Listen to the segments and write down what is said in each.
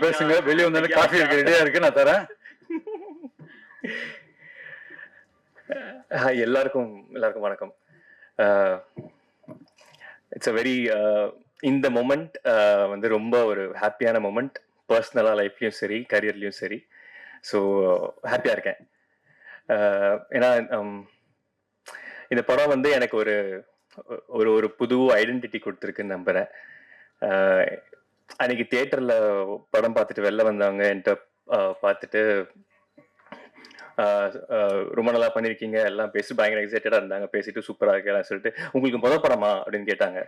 பேசுங்க. வெளியே வந்தாலும் காஃபி ரெடியா இருக்கு, நான் தரேன். எல்லாருக்கும் வணக்கம். இட்ஸ் அ வெரி இந்த மொமெண்ட் வந்து ரொம்ப ஒரு ஹாப்பியான மொமெண்ட். பர்சனலாக லைஃப்லையும் சரி, கரியர்லையும் சரி. ஸோ ஹாப்பியாக இருக்கேன். ஏன்னா இந்த படம் வந்து எனக்கு ஒரு ஒரு ஒரு புது ஐடென்டிட்டி கொடுத்துருக்குன்னு நம்புகிறேன். அன்னைக்கு தியேட்டரில் படம் பார்த்துட்டு வெளில வந்தவங்க என்கிட்ட பார்த்துட்டு ரொம்ப நல்லா பண்ணியிருக்கீங்க, எல்லாம் பேசி பயங்கர எக்ஸைட்டடாக இருந்தாங்க, பேசிட்டு சூப்பராக இருக்கலாம் சொல்லிட்டு, உங்களுக்கு முதல் படமா அப்படின்னு கேட்டாங்க.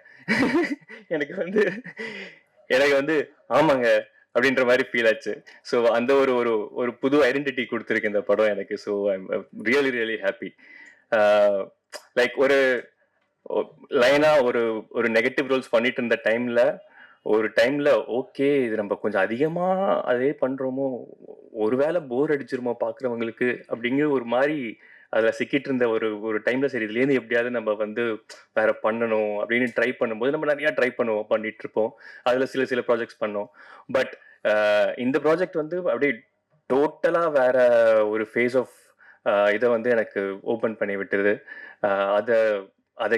எனக்கு வந்து ஆமாங்க அப்படின்ற மாதிரி ஃபீல் ஆச்சு. ஸோ அந்த ஒரு ஒரு ஒரு புது ஐடென்டிட்டி கொடுத்துருக்கு இந்த படம் எனக்கு. So I'm really really happy. Like ஒரு லைனா ஒரு ஒரு நெகட்டிவ் ரோல்ஸ் பண்ணிட்டு இருந்த டைம்ல ஓகே இது நம்ம கொஞ்சம் அதிகமா அதே பண்றோமோ, ஒருவேளை போர் அடிச்சிருமோ பாக்குறவங்களுக்கு அப்படிங்கிற ஒரு மாதிரி அதுல சிக்கிட்டு இருந்த ஒரு ஒரு டைம்ல சரி இதுல இருந்து எப்படியாவது நம்ம வந்து வேற பண்ணணும் அப்படின்னு ட்ரை பண்ணும்போது நம்ம நிறைய ட்ரை பண்ணிட்டு இருப்போம். அதுல சில ப்ராஜெக்ட்ஸ் பண்ணோம். பட் இந்த ப்ராஜெக்ட் வந்து அப்படியே டோட்டலா வேற ஒரு ஃபேஸ் ஆஃப் இதை வந்து எனக்கு ஓப்பன் பண்ணி விட்டுது. அதை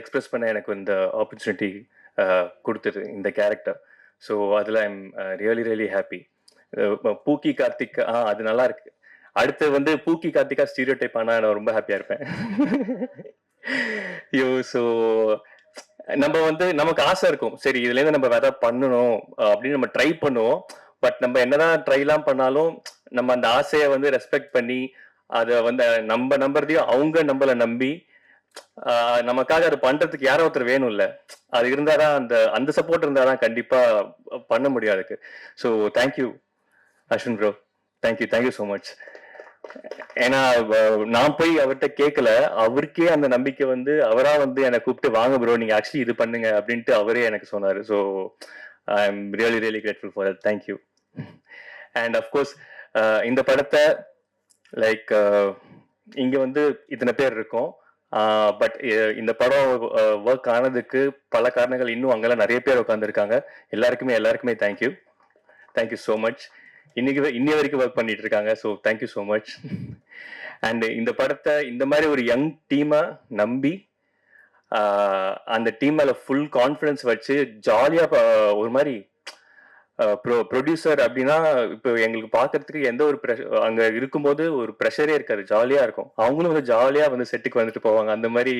எக்ஸ்பிரஸ் பண்ண எனக்கு இந்த ஆப்பர்ச்சுனிட்டி கொடுத்தது இந்த கேரக்டர். ஸோ அதில் I'm really really happy. Pooki Karthik அது நல்லா இருக்கு. அடுத்து வந்து பூக்கி கார்த்திகா ஸ்டீரியோ டைப் ஆனால் நான் ரொம்ப ஹாப்பியாக இருப்பேன். ஐயோ ஸோ நம்ம வந்து நமக்கு ஆசை இருக்கும், சரி இதுலேருந்து நம்ம வேற பண்ணணும் அப்படின்னு நம்ம ட்ரை பண்ணுவோம். பட் நம்ம என்னதான் ட்ரைலாம் பண்ணாலும் நம்ம அந்த ஆசையை வந்து ரெஸ்பெக்ட் பண்ணி அதை வந்து நம்ம நம்புறதையும் அவங்க நம்மளை நம்பி நமக்காக அது பண்றதுக்கு யாரோ ஒருத்தர் வேணும் இல்ல, அது இருந்தாதான் அந்த சப்போர்ட் இருந்தாதான் கண்டிப்பா பண்ண முடியும் அதுக்கு. So thank you Ashwin bro, thank you so much. ஏன்னா நான் போய் அவர்கிட்ட கேட்கல, அவருக்கே அந்த நம்பிக்கை வந்து அவரா வந்து என்னை கூப்பிட்டு வாங்க ப்ரோ நீங்க ஆக்சுவலி இது பண்ணுங்க அப்படின்ட்டு அவரே எனக்கு சொன்னாரு. So I am really really grateful for that. Thank you. And of course இந்த படத்தை லைக் இங்க வந்து இத்தனை பேர் இருக்கோம். பட் இந்த படம் ஒர்க் ஆனதுக்கு பல காரணங்கள், இன்னும் அங்கெல்லாம் நிறைய பேர் உட்காந்துருக்காங்க. எல்லாருக்குமே தேங்க்யூ ஸோ மச். இன்னி வரைக்கும் ஒர்க் பண்ணிட்டு இருக்காங்க. So thank you so much. And இந்த படத்தை இந்த மாதிரி ஒரு யங் டீமை நம்பி அந்த டீம் மேல ஃபுல் கான்ஃபிடன்ஸ் வச்சு ஜாலியாக ஒரு மாதிரி ப்ரொடியூசர் அப்படின்னா இப்போ எங்களுக்கு பார்க்கறதுக்கு எந்த ஒரு அங்கே இருக்கும்போது ஒரு ப்ரெஷரே இருக்காது, ஜாலியாக இருக்கும். அவங்களும் வந்து ஜாலியாக வந்து செட்டுக்கு வந்துட்டு போவாங்க. அந்த மாதிரி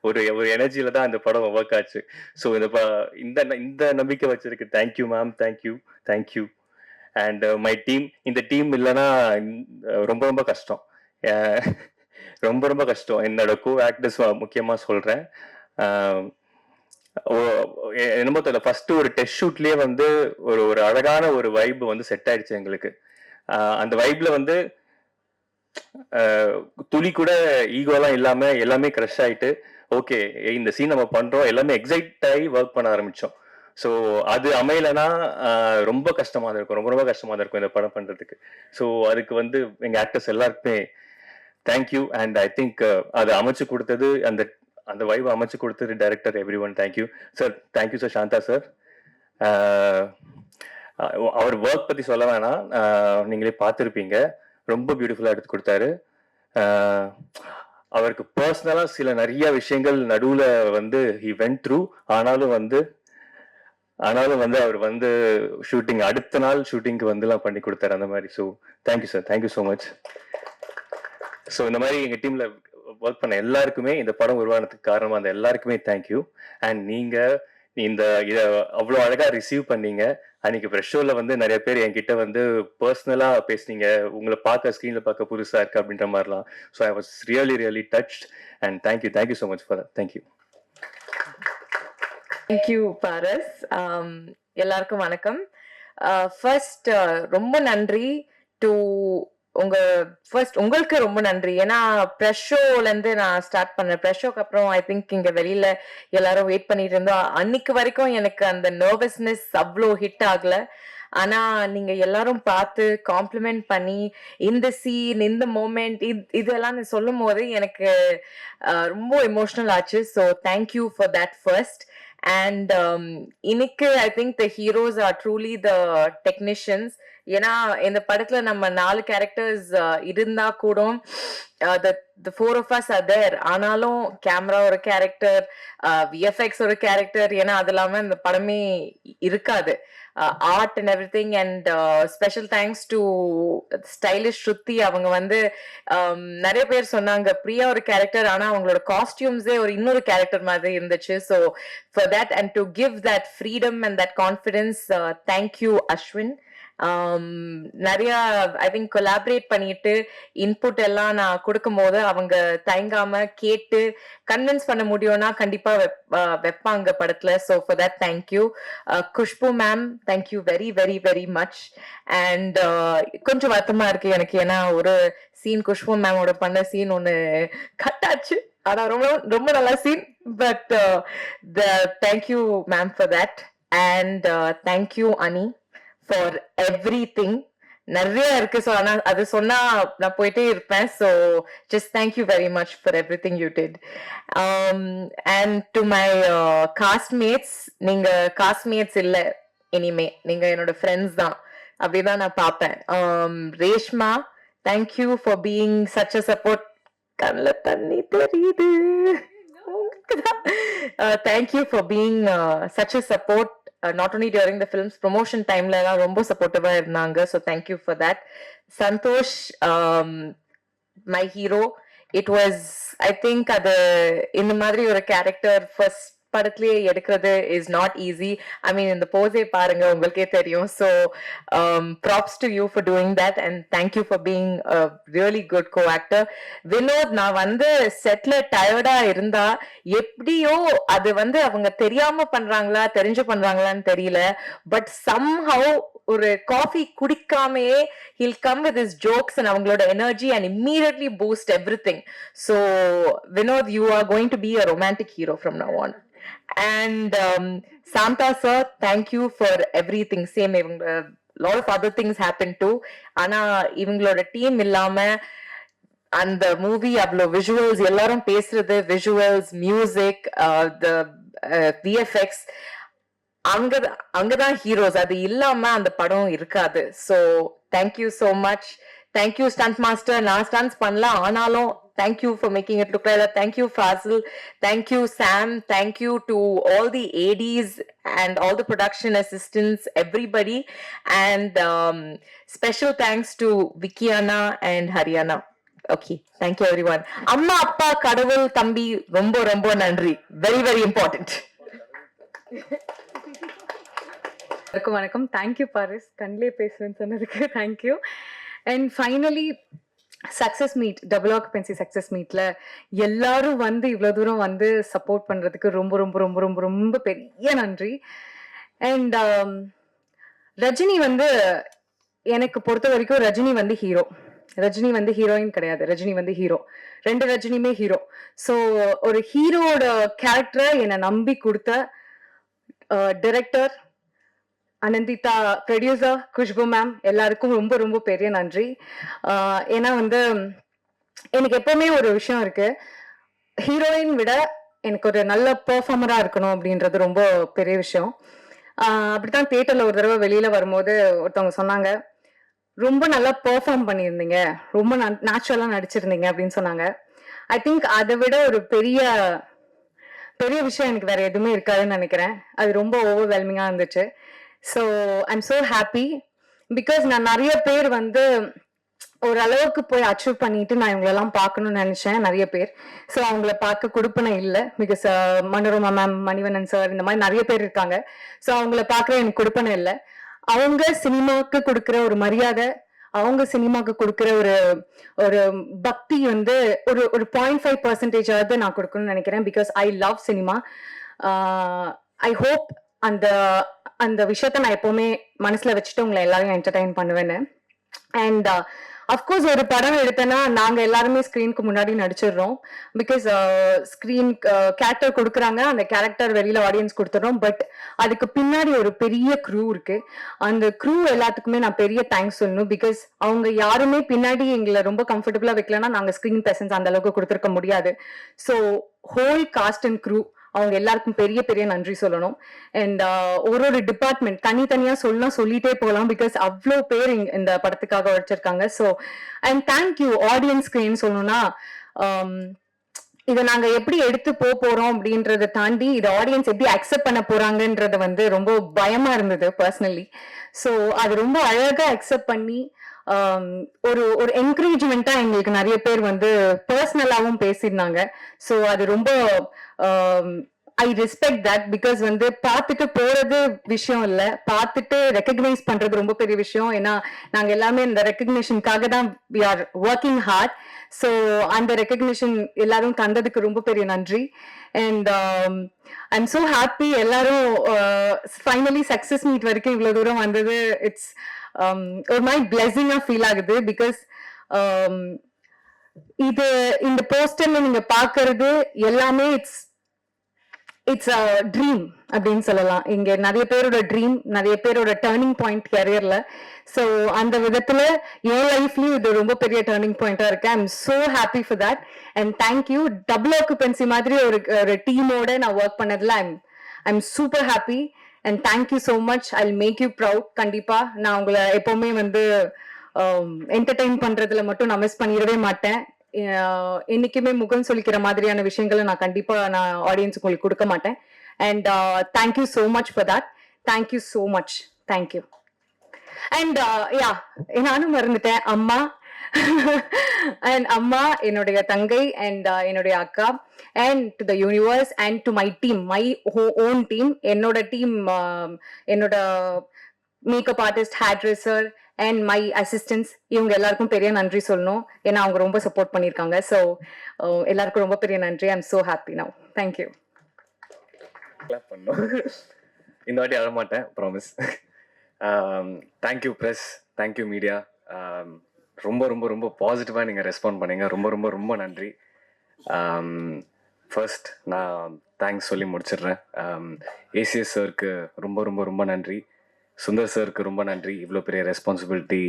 ஒரு ஒரு எனர்ஜியில தான் அந்த படம் ஒர்க் ஆச்சு. ஸோ இந்த நம்பிக்கை வச்சிருக்கு. Thank you ma'am, thank you. And my team, இந்த டீம் இல்லைன்னா ரொம்ப ரொம்ப கஷ்டம், ரொம்ப கஷ்டம். என்னோட கோ ஆக்டர்ஸ் முக்கியமாக சொல்கிறேன். என்னமோ தெரியல, ஃபர்ஸ்ட் ஒரு டெஸ்ட் ஷூட்லயே வந்து ஒரு ஒரு அழகான ஒரு வைப் வந்து செட் ஆயிடுச்சு எங்களுக்கு. அந்த வைப்ல வந்து துளி கூட ஈகோலாம் இல்லாம எல்லாமே க்ரஷ் ஆயிட்டு ஓகே இந்த சீன் நம்ம பண்றோம் எல்லாமே எக்ஸைட் ஆகி ஒர்க் பண்ண ஆரம்பிச்சோம். ஸோ அது அமையலைன்னா ரொம்ப கஷ்டமா தான் இருக்கும், ரொம்ப கஷ்டமா தான் இருக்கும் இந்த படம் பண்றதுக்கு. ஸோ அதுக்கு வந்து எங்க ஆக்டர்ஸ் எல்லாருக்குமே தேங்க்யூ. அண்ட் ஐ திங்க் அதை அமைச்சு கொடுத்தது அந்த வைப் அமைச்சு கொடுத்தது director, everyone thank you sir. Thank you sir. Shantha sir, அவர் ஒர்க் பற்றி சொல்ல வேணாம், நீங்களே பார்த்துருப்பீங்க. ரொம்ப பியூட்டிஃபுல்லாக எடுத்து கொடுத்தாரு. அவருக்கு பர்சனலாக சில நிறைய விஷயங்கள் நடுவில் வந்து ஹி வென்ட் த்ரூ, ஆனாலும் வந்து அவர் வந்து ஷூட்டிங் அடுத்த நாள் ஷூட்டிங்க்கு வந்துலாம் பண்ணி கொடுத்தாரு அந்த மாதிரி. So thank you sir, thank you so much. So இந்த மாதிரி எங்கள் டீமில் ஒர்க் பண்ண எல்லாருக்குமே, இந்த படம் உருவானதுக்கு காரணமா அந்த எல்லாருக்குமே தேங்க்யூ. அண்ட் நீங்க இதை அவ்வளோ அழகா ரிசீவ் பண்ணீங்க. அன்னைக்கு ப்ரெஷ் ஷோல வந்து நிறைய பேர் என்கிட்ட வந்து பர்சனலா பேசுனீங்க, உங்களை பார்க்க ஸ்க்ரீன்ல பார்க்க புதுசா இருக்கு அப்படின்ற மாதிரிலாம். So I was really touched and thank you so much for that. Thank you Paras. எல்லாருக்கும் வணக்கம். ஃபர்ஸ்ட் ரொம்ப நன்றி டு உங்களுக்கு ரொம்ப நன்றி. ஏன்னா ப்ரெஷ் ஷோல இருந்து நான் ஸ்டார்ட் பண்ணேன். ப்ரெஷ் ஷோக்கு அப்புறம் ஐ திங்க் இங்க வெளியில எல்லாரும் வெயிட் பண்ணிட்டு இருந்தோம். அன்னைக்கு வரைக்கும் எனக்கு அந்த நர்வஸ்னஸ் அவ்வளோ ஹிட் ஆகல. ஆனா நீங்க எல்லாரும் பார்த்து காம்ப்ளிமெண்ட் பண்ணி இந்த சீன் இந்த மூமெண்ட் இதெல்லாம் சொல்லும் போது எனக்கு ரொம்ப எமோஷனல் ஆச்சு. So thank you for that first. And இன்னைக்கு I think the heroes are truly the technicians. ஏன்னா இந்த படத்துல நம்ம 4 கேரக்டர்ஸ் இருந்தா கூட the 4 of us are there. ஆனாலும் கேமரா ஒரு கேரக்டர், விஎஃப்எக்ஸ் ஒரு கேரக்டர், ஏன்னா அது இல்லாம இந்த படமே இருக்காது. Art and everything. And special thanks to stylish Shruti. அவங்க வந்து நிறைய பேர் சொன்னாங்க பிரியா ஒரு கேரக்டர், ஆனா அவங்களோட காஸ்டியூம்ஸே ஒரு இன்னொரு கேரக்டர் மாதிரி இருந்துச்சு. So for that and to give that freedom and that confidence, thank you Ashwin. நிறைய ஐ திங்க் கொலாபரேட் பண்ணிட்டு இன்புட் எல்லாம் நான் கொடுக்கும் போது அவங்க தயங்காம கேட்டு கன்வின்ஸ் பண்ண முடியும்னா கண்டிப்பா வைப்பாங்க படத்துல. So for that thank you. Khushbu ma'am, thank you very very very much. And கொஞ்சம் வருத்தமா இருக்கு எனக்கு, ஏன்னா ஒரு சீன் குஷ்பு மேமோட பண்ண சீன் ஒன்று கட் ஆச்சு. ஆனா ரொம்ப ரொம்ப நல்ல scene. But thank you ma'am for that. And thank you Ani for everything. நிறைய இருக்கு. ஸோ ஆனா அது சொன்னா நான் போயிட்டே இருப்பேன். So just thank you very much for everything you did. And to my castmates, நீங்க காஸ்ட்மேட்ஸ் இல்லை, இனிமே நீங்க என்னோட ஃப்ரெண்ட்ஸ் தான், அப்படிதான் நான் பார்ப்பேன். Reshma, thank you for being such a support. கண்ணில் தண்ணி தெரியுது. Thank you for being such a support. Not only during the film's promotion time la romba supportive irundanga. So thank you for that. Santosh, my hero, it was, I think adu indha madri oru character first படத்திலே எடுக்கிறது is not easy. I mean இந்த போஸே பாருங்க உங்களுக்கே தெரியும். So props to you for doing that and thank you for being a really good co-actor. Vinod, நான் வந்து செட்ல டயர்டா இருந்தா எப்படியோ அது வந்து அவங்க தெரியாம பண்றாங்களா தெரிஞ்சு பண்றாங்களான்னு தெரியல, பட் somehow ஒரு coffee குடிக்காமையே he'll come with his jokes and அவங்களோட energy and immediately boost everything. So Vinod, you are going to be a romantic hero from now on. And Santa sir, thank you for everything. Same, a lot of other things happened too. ஆனா இவங்களோட team இல்லாம அந்த movie அவ்வளோ visuals எல்லாரும் பேசுறது, visuals, music, the VFX, அங்கதான் heroes. அது இல்லாம அந்த படம் இருக்காது. So thank you so much. Thank you stunt master. நான் ஸ்டண்ட்ஸ் பண்ணலாம், ஆனாலும் thank you for making it look like that. Thank you Fazil. Thank you Sam. Thank you to all the ADs and all the production assistants, everybody. And special thanks to Vikiana and Haryana. Okay, thank you everyone. Amma appa kadavul thambi rombo rombo nandri. Very very important. வணக்கம். Thank you Paris, கண்ணிலே பேசுவேன்னு சொன்னதுக்கு thank you. And finally success meet, double occupancy success மீட்ல எல்லாரும் வந்து இவ்வளோ தூரம் வந்து சப்போர்ட் பண்றதுக்கு ரொம்ப ரொம்ப ரொம்ப ரொம்ப ரொம்ப பெரிய நன்றி. அண்ட் ரஜினி வந்து எனக்கு பொறுத்த வரைக்கும் ரஜினி வந்து ஹீரோ, ரஜினி வந்து ஹீரோயின் கிடையாது, ரஜினி வந்து ஹீரோ. 2 ரஜினியுமே ஹீரோ. ஸோ ஒரு ஹீரோட கேரக்டரை என்னை நம்பி கொடுத்த director Ananditha, producer Khushbu ma'am, எல்லாருக்கும் ரொம்ப ரொம்ப பெரிய நன்றி. ஏன்னா வந்து எனக்கு எப்பவுமே ஒரு விஷயம் இருக்கு, ஹீரோயின் விட எனக்கு ஒரு நல்ல பெர்ஃபார்மரா இருக்கணும் அப்படின்றது ரொம்ப பெரிய விஷயம். அப்படித்தான் தியேட்டர்ல ஒரு தடவை வெளியில வரும்போது ஒருத்தவங்க சொன்னாங்க, ரொம்ப நல்லா பெர்ஃபார்ம் பண்ணியிருந்தீங்க, ரொம்ப நேச்சுரலா நடிச்சிருந்தீங்க அப்படின்னு சொன்னாங்க. ஐ திங்க் அதை விட ஒரு பெரிய பெரிய விஷயம் எனக்கு வேற எதுவுமே இருக்காதுன்னு நினைக்கிறேன். அது ரொம்ப ஓவர்வெல்மிங்கா இருந்துச்சு. So I'm so happy because நான் நிறைய பேர் வந்து ஓரளவுக்கு போய் அச்சீவ் பண்ணிட்டு நான் இவங்களெல்லாம் பார்க்கணும்னு நினைச்சேன் நிறைய பேர். ஸோ அவங்கள பார்க்க கொடுப்பனை இல்லை. Because Manorama ma'am, Manivannan sir, இந்த மாதிரி நிறைய பேர் இருக்காங்க. ஸோ அவங்கள பார்க்குற எனக்கு கொடுப்பனை இல்லை. அவங்க சினிமாவுக்கு கொடுக்குற ஒரு மரியாதை, அவங்க சினிமாவுக்கு கொடுக்குற ஒரு ஒரு பக்தி வந்து ஒரு 0.5% நான் கொடுக்கணும்னு நினைக்கிறேன். Because I love cinema. I hope அந்த அந்த விஷயத்த நான் எப்பவுமே மனசுல வச்சுட்டு உங்களை எல்லாரையும் என்டர்டைன் பண்ணுவேன்னு. அண்ட் அஃப்கோர்ஸ் ஒரு படம் எடுத்தேன்னா நாங்க எல்லாருமே ஸ்கிரீனுக்கு முன்னாடி நடிச்சிடுறோம். பிகாஸ் ஸ்கிரீன் கேரக்டர் கொடுக்குறாங்க, அந்த கேரக்டர் வெளியில ஆடியன்ஸ் கொடுத்துடுறோம். பட் அதுக்கு பின்னாடி ஒரு பெரிய க்ரூ இருக்கு. அந்த க்ரூ எல்லாத்துக்குமே நான் பெரிய தேங்க்ஸ் சொல்லணும். பிகாஸ் அவங்க யாருமே பின்னாடி எங்களை ரொம்ப கம்ஃபர்டபுளா வைக்கலன்னா நாங்க ஸ்கிரீன் பிரசன்ஸ் அந்த அளவுக்கு கொடுத்துருக்க முடியாது. So whole cast and crew, அவங்க எல்லாருக்கும் பெரிய பெரிய நன்றி சொல்லணும். அண்ட் ஒரு டிபார்ட்மெண்ட் தனித்தனியா சொல்லலாம், சொல்லிட்டே போகலாம், பிகாஸ் அவ்வளோ பேர் இந்த படத்துக்காக உழைச்சிருக்காங்க. ஸோ அண்ட் தேங்க்யூ ஆடியன்ஸ்க்கு ஏன்னு சொல்லணும்னா, இதை நாங்க எப்படி எடுத்து போறோம் அப்படின்றத தாண்டி இதை ஆடியன்ஸ் எப்படி அக்செப்ட் பண்ண போறாங்கன்றது வந்து ரொம்ப பயமா இருந்தது பர்சனலி. ஸோ அது ரொம்ப அழகா அக்செப்ட் பண்ணி ஒரு ஒரு என்கரேஜ்மெண்ட்டா எங்களுக்கு நிறைய பேர் வந்து பர்சனலாவும் பேசியிருந்தாங்க. ஸோ அது ரொம்ப ஐ ரெஸ்பெக்ட் தட், பிகாஸ் வந்து பார்த்துட்டு போறது விஷயம் இல்லை, பார்த்துட்டு ரெக்கக்னைஸ் பண்றது ரொம்ப பெரிய விஷயம். ஏன்னா நாங்க எல்லாமே இந்த ரெக்கக்னிஷனுக்காக தான் we are working hard. So அந்த ரெக்கக்னிஷன் எல்லாரும் தந்ததுக்கு ரொம்ப பெரிய நன்றி. And I am so happy எல்லாரும் ஃபைனலி சக்சஸ் மீட் வரைக்கும் இவ்வளவு தூரம் வந்தது. இட்ஸ் ஒரு மாதிரி பிளெஸிங்கா ஃபீல் ஆகுது, பிகாஸ் இது இந்த போஸ்டர்ல நீங்க பாக்குறது எல்லாமே இட்ஸ் அ ட்ரீம் அப்படின்னு சொல்லலாம். இங்க நிறைய பேரோட ட்ரீம், நிறைய பேரோட டேர்னிங் பாயிண்ட் கரியர்ல. ஸோ அந்த விதத்துல என் லைஃப்லயும் இது ரொம்ப பெரிய டேர்னிங் பாயிண்டா இருக்கு. I am so happy for that and thank you. Double occupancy மாதிரி ஒரு டீமோட நான் ஒர்க் பண்ணதுல I am super happy and thank you so much. I will make you proud. கண்டிப்பா நான் உங்களை எப்பவுமே வந்து என்டர்டெயின் பண்றதுல மட்டும் நான் மிஸ் பண்ணிடவே மாட்டேன். என்னைக்குமே முகம் சொல்லிக்கிற மாதிரியான விஷயங்களை நான் கண்டிப்பா நான் ஆடியன்ஸுக்கு உங்களுக்கு கொடுக்க மாட்டேன். And thank you so much for that. Thank you so much. Thank you. And yeah, நானும் மறந்துட்டேன், அம்மா அண்ட் அம்மா, என்னுடைய தங்கை அண்ட் என்னுடைய அக்கா, and to the universe and to my team, my own team, என்னோட டீம், என்னோட makeup artist, hair dresser and my assistance, இவங்க எல்லாருக்கும் பெரிய நன்றி சொல்லணும். ஏன்னா அவங்க ரொம்ப சப்போர்ட் பண்ணியிருக்காங்க. ஸோ எல்லாருக்கும் ரொம்ப பெரிய நன்றி. I am so happy now. Thank you. இந்த வாட்டி அழமாட்டேன், promise. Thank you press, thank you media. ரொம்ப ரொம்ப ரொம்ப பாசிட்டிவாக நீங்கள் ரெஸ்பாண்ட் பண்ணீங்க. ரொம்ப ரொம்ப ரொம்ப நன்றி. ஃபர்ஸ்ட் நான் தேங்க்ஸ் சொல்லி முடிச்சிடுறேன். ஏசிஎஸ் சாருக்கு ரொம்ப ரொம்ப ரொம்ப நன்றி. சுந்தர் சாருக்கு ரொம்ப நன்றி, இவ்வளோ பெரிய ரெஸ்பான்சிபிலிட்டி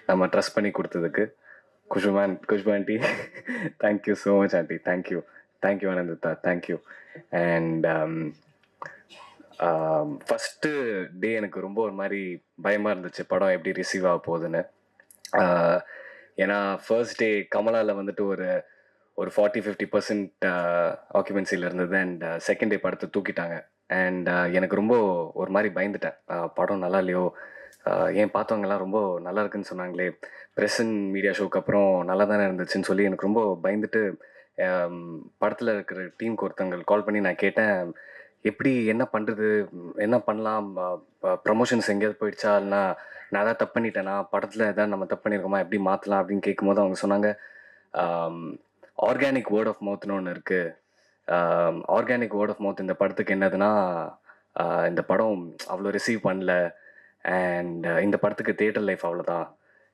நம்ம ட்ரஸ்ட் பண்ணி கொடுத்ததுக்கு. Khushbu aunty, thank you so much aunty. Thank you. Thank you Ananda, thank you. And first day எனக்கு ரொம்ப ஒரு மாதிரி பயமாக இருந்துச்சு, படம் எப்படி ரிசீவ் ஆக போகுதுன்னு. ஏன்னா ஃபர்ஸ்ட் டே கமலாவில் வந்துட்டு ஒரு 40-50% ஆக்குபென்சியில் இருந்தது. அண்ட் செகண்ட் டே படத்தை தூக்கிட்டாங்க. அண்ட் எனக்கு ரொம்ப ஒரு மாதிரி பயந்துட்டேன், படம் நல்லா இல்லையோ, ஏன் பார்த்தவங்கலாம் ரொம்ப நல்லா இருக்குன்னு சொன்னாங்களே, ப்ரெஸ் அண்ட் மீடியா ஷோக்கு அப்புறம் நல்லா தானே இருந்துச்சுன்னு சொல்லி எனக்கு ரொம்ப பயந்துட்டு படத்தில் இருக்கிற டீமுக்கு ஒருத்தவங்க கால் பண்ணி நான் கேட்டேன், எப்படி என்ன பண்ணுறது, என்ன பண்ணலாம், ப்ரமோஷன்ஸ் எங்கேயாவது போயிடுச்சா, இல்லைனா நான் எதாவது தப்பு பண்ணிட்டேனா, படத்தில் எதாவது நம்ம தப்பு பண்ணியிருக்கோமா, எப்படி மாற்றலாம் அப்படின்னு கேட்கும்போது அவங்க சொன்னாங்க, ஆர்கானிக் வேர்ட் ஆஃப் மவுத்னு ஒன்று இருக்குது. ஆர்கானிக் வேர்ட் ஆஃப் மவுத் இந்த படத்துக்கு என்னதுன்னா, இந்த படம் அவ்வளோ ரிசீவ் பண்ணல, அண்ட் இந்த படத்துக்கு தியேட்டர் லைஃப் அவ்வளோதான்,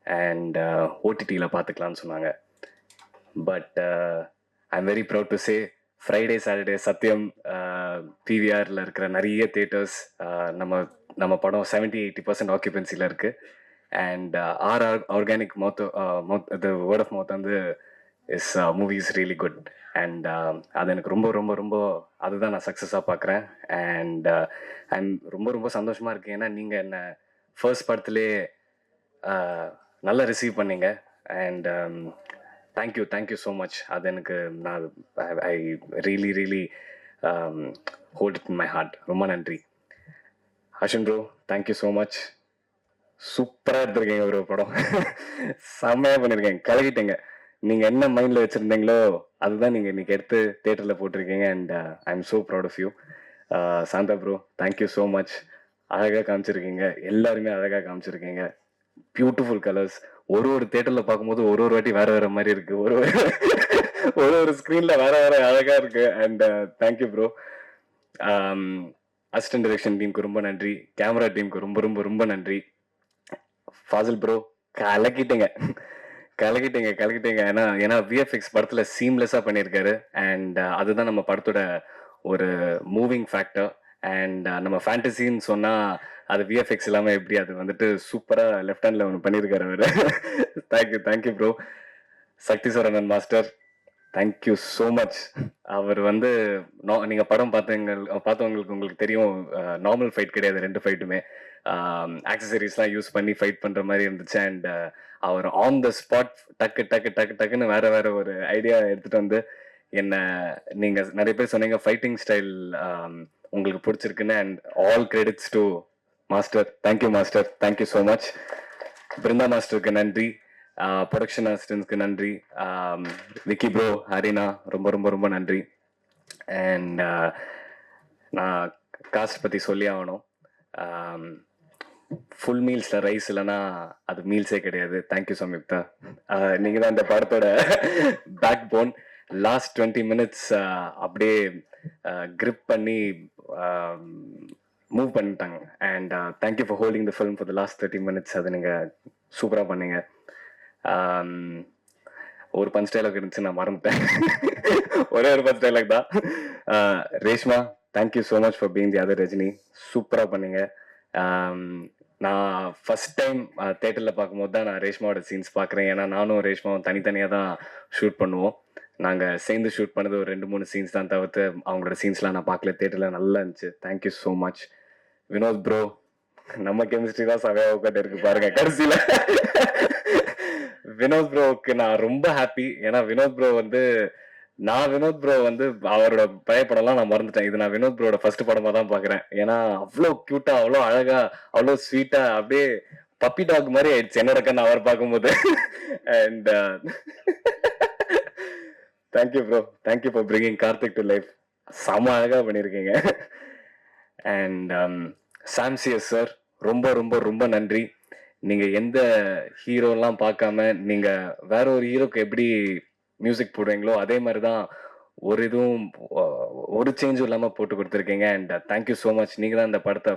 அண்ட் ஓடிடியில் பார்த்துக்கலான்னு சொன்னாங்க. But I am very proud to say, Friday Saturday Sathyam பிவிஆரில் இருக்கிற நிறைய தியேட்டர்ஸ் நம்ம படம் 70-80% ஆக்குபென்சியில் இருக்குது. அண்ட் ஆர்கானிக் மவுத் இது வேர்ட் ஆஃப் மவுத் வந்து is movie is really good. And அது எனக்கு ரொம்ப ரொம்ப ரொம்ப அதுதான் நான் சக்ஸஸாக பார்க்குறேன். அண்ட் ஐம் ரொம்ப ரொம்ப சந்தோஷமாக இருக்கேன், ஏன்னா நீங்கள் என்னை ஃபர்ஸ்ட் படத்துலேயே நல்லா ரிசீவ் பண்ணீங்க. And thank you so much. அது எனக்கு நான் I really hold it in my heart. ரொம்ப நன்றி. Ashan bro, thank you so much. சூப்பராக எடுத்துருக்கீங்க ஒரு படம், செம்மையாக பண்ணியிருக்கேங்க, கலகிட்டீங்க. நீங்கள் என்ன மைண்டில் வச்சுருந்தீங்களோ அதுதான் நீங்கள் இன்றைக்கி எடுத்து தியேட்டரில் போட்டிருக்கீங்க. And I am so proud of you. Santha bro, thank you so much. அழகாக காமிச்சிருக்கீங்க, எல்லாருமே அழகாக காமிச்சிருக்கீங்க. Beautiful colours. ஒரு தியேட்டரில் பார்க்கும்போது ஒரு வாட்டி வேறு மாதிரி இருக்குது, ஒரு ஸ்க்ரீனில் வேறு அழகாக இருக்குது. And thank you bro. Assistant direction டீமுக்கு ரொம்ப நன்றி, கேமரா டீமுக்கு ரொம்ப ரொம்ப ரொம்ப நன்றி. ஃபாசில் ப்ரோ, கலக்கிட்டீங்க. ஏன்னா விஎஃப்எக்ஸ் படத்தில் சீம்லெஸ்ஸாக பண்ணியிருக்காரு. அண்ட் அதுதான் நம்ம படத்தோட ஒரு மூவிங் ஃபேக்டர். அண்ட் நம்ம ஃபேண்டசின்னு சொன்னால் அது விஎஃப்எக்ஸ் இல்லாமல் எப்படி, அது வந்துட்டு சூப்பராக லெஃப்ட் ஹேண்டில் ஒன்று பண்ணியிருக்காரு அவர். Thank you bro. Sakthi Saravanan master, thank you so much. அவர் வந்து நீங்கள் படம் பார்த்தவங்களுக்கு உங்களுக்கு தெரியும், நார்மல் ஃபைட் கிடையாது, 2 ஃபைட்டுமே ஆக்சசரிஸ்லாம் யூஸ் பண்ணி ஃபைட் பண்ணுற மாதிரி இருந்துச்சு. அண்ட் அவர் ஆன் த ஸ்பாட் டக்கு டக்கு டக்கு டக்குன்னு வேற வேற ஒரு ஐடியா எடுத்துகிட்டு வந்து என்ன, நீங்கள் நிறைய பேர் சொன்னீங்க ஃபைட்டிங் ஸ்டைல் உங்களுக்கு பிடிச்சிருக்குன்னு. And all credits to master. Thank you master, thank you so much. Brindha மாஸ்டருக்கு நன்றி, ப்ரொடக்ஷன் அசிஸ்டன்ஸ்க்கு நன்றி, விக்கி ப்ரோ, ஹரினா, ரொம்ப ரொம்ப ரொம்ப நன்றி. அண்ட் நான் காஸ்ட் பற்றி சொல்லி ஆகணும். ஃபுல் மீல்ஸில் ரைஸ் இல்லைன்னா அது மீல்ஸே கிடையாது. தேங்க்யூ சம்யுக்தா, நீங்கள் தான் இந்த படத்தோட பேக் போன். லாஸ்ட் 20 மினிட்ஸ் அப்படியே கிரிப் பண்ணி மூவ் பண்ணிட்டாங்க. And thank you for holding the film for the last 30 minutes. அது நீங்கள் சூப்பராக பண்ணீங்க. ஒரு பஞ்ச் டைலாக் இருந்துச்சு, நான் மறந்துட்டேன். ஒரே ஒரு பஞ்ச் டைலாக் தான். Reshma, thank you so much for being the other Rajini. சூப்பராக பண்ணீங்க. நான் ஃபர்ஸ்ட் டைம் தேட்டரில் பார்க்கும்போது தான் நான் ரேஷ்மாவோட சீன்ஸ் பார்க்குறேன். ஏன்னா நானும் ரேஷ்மாவும் தனித்தனியாக தான் ஷூட் பண்ணுவோம். நாங்கள் சேர்ந்து ஷூட் பண்ணது ஒரு 2-3 சீன்ஸ் தான், தவிர்த்து அவங்களோட சீன்ஸ்லாம் நான் பார்க்கல. தேட்டரில் நல்லா இருந்துச்சு. Thank you so much. Vinod bro, நம்ம கெமிஸ்ட்ரி தான் சவையாக உட்காந்து இருக்கு பாருங்க கடைசியில். வினோத் ப்ரோவுக்கு நான் ரொம்ப ஹாப்பி. ஏன்னா வினோத் ப்ரோ வந்து அவரோட பழைய படம்லாம் நான் மறந்துட்டேன். இது நான் வினோத் ப்ரோட ஃபர்ஸ்ட் படமாக தான் பார்க்குறேன். ஏன்னா அவ்வளோ க்யூட்டா, அவ்வளோ அழகா, அவ்வளோ ஸ்வீட்டா, அப்படியே பப்பி டாக் மாதிரி ஆயிடுச்சு என்னோட கண்ணு அவர் பார்க்கும்போது. And thank you bro, thank you for bringing Karthik to life. செம அழகாக பண்ணியிருக்கீங்க. அண்ட் சாம்சியஸ் சார், ரொம்ப ரொம்ப ரொம்ப நன்றி. நீங்கள் எந்த ஹீரோலாம் பார்க்காம நீங்கள் வேற ஒரு ஹீரோக்கு எப்படி மியூசிக் போடுவீங்களோ அதே மாதிரி தான் ஒரு சேஞ்சும் இல்லாமல் போட்டு கொடுத்துருக்கீங்க. And thank you so much. நீங்கள் தான் இந்த படத்தை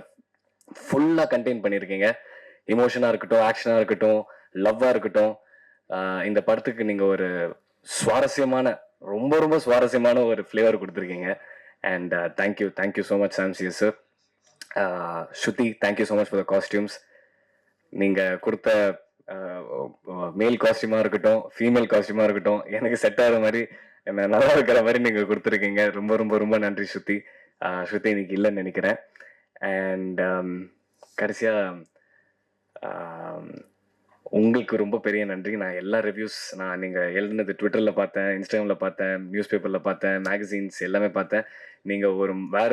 ஃபுல்லாக கண்டெயின் பண்ணியிருக்கீங்க. இமோஷனாக இருக்கட்டும், ஆக்ஷனாக இருக்கட்டும், லவ்வாக இருக்கட்டும், இந்த படத்துக்கு நீங்கள் ஒரு சுவாரஸ்யமான, ரொம்ப ரொம்ப சுவாரஸ்யமான ஒரு ஃப்ளேவர் கொடுத்துருக்கீங்க. And thank you so much சாம்சியஸ் sir. Shruti, thank you so much for the costumes. நீங்கள் கொடுத்த மேல் காஸ்டியூமாக இருக்கட்டும், ஃபீமேல் காஸ்டியூமாக இருக்கட்டும், எனக்கு செட் ஆகிற மாதிரி, என்ன நல்லா இருக்கிற மாதிரி நீங்கள் கொடுத்துருக்கீங்க. ரொம்ப ரொம்ப ரொம்ப நன்றி ஸ்ருதி. ஸ்ருதி இன்னைக்கு இல்லைன்னு நினைக்கிறேன். அண்ட் கடைசியாக உங்களுக்கு ரொம்ப பெரிய நன்றி. நான் எல்லா ரிவ்யூஸ் நீங்கள் எழுதுனது ட்விட்டரில் பார்த்தேன், இன்ஸ்டாகிராமில் பார்த்தேன், நியூஸ் பேப்பரில் பார்த்தேன், மேகசின்ஸ் எல்லாமே பார்த்தேன். நீங்கள் வேற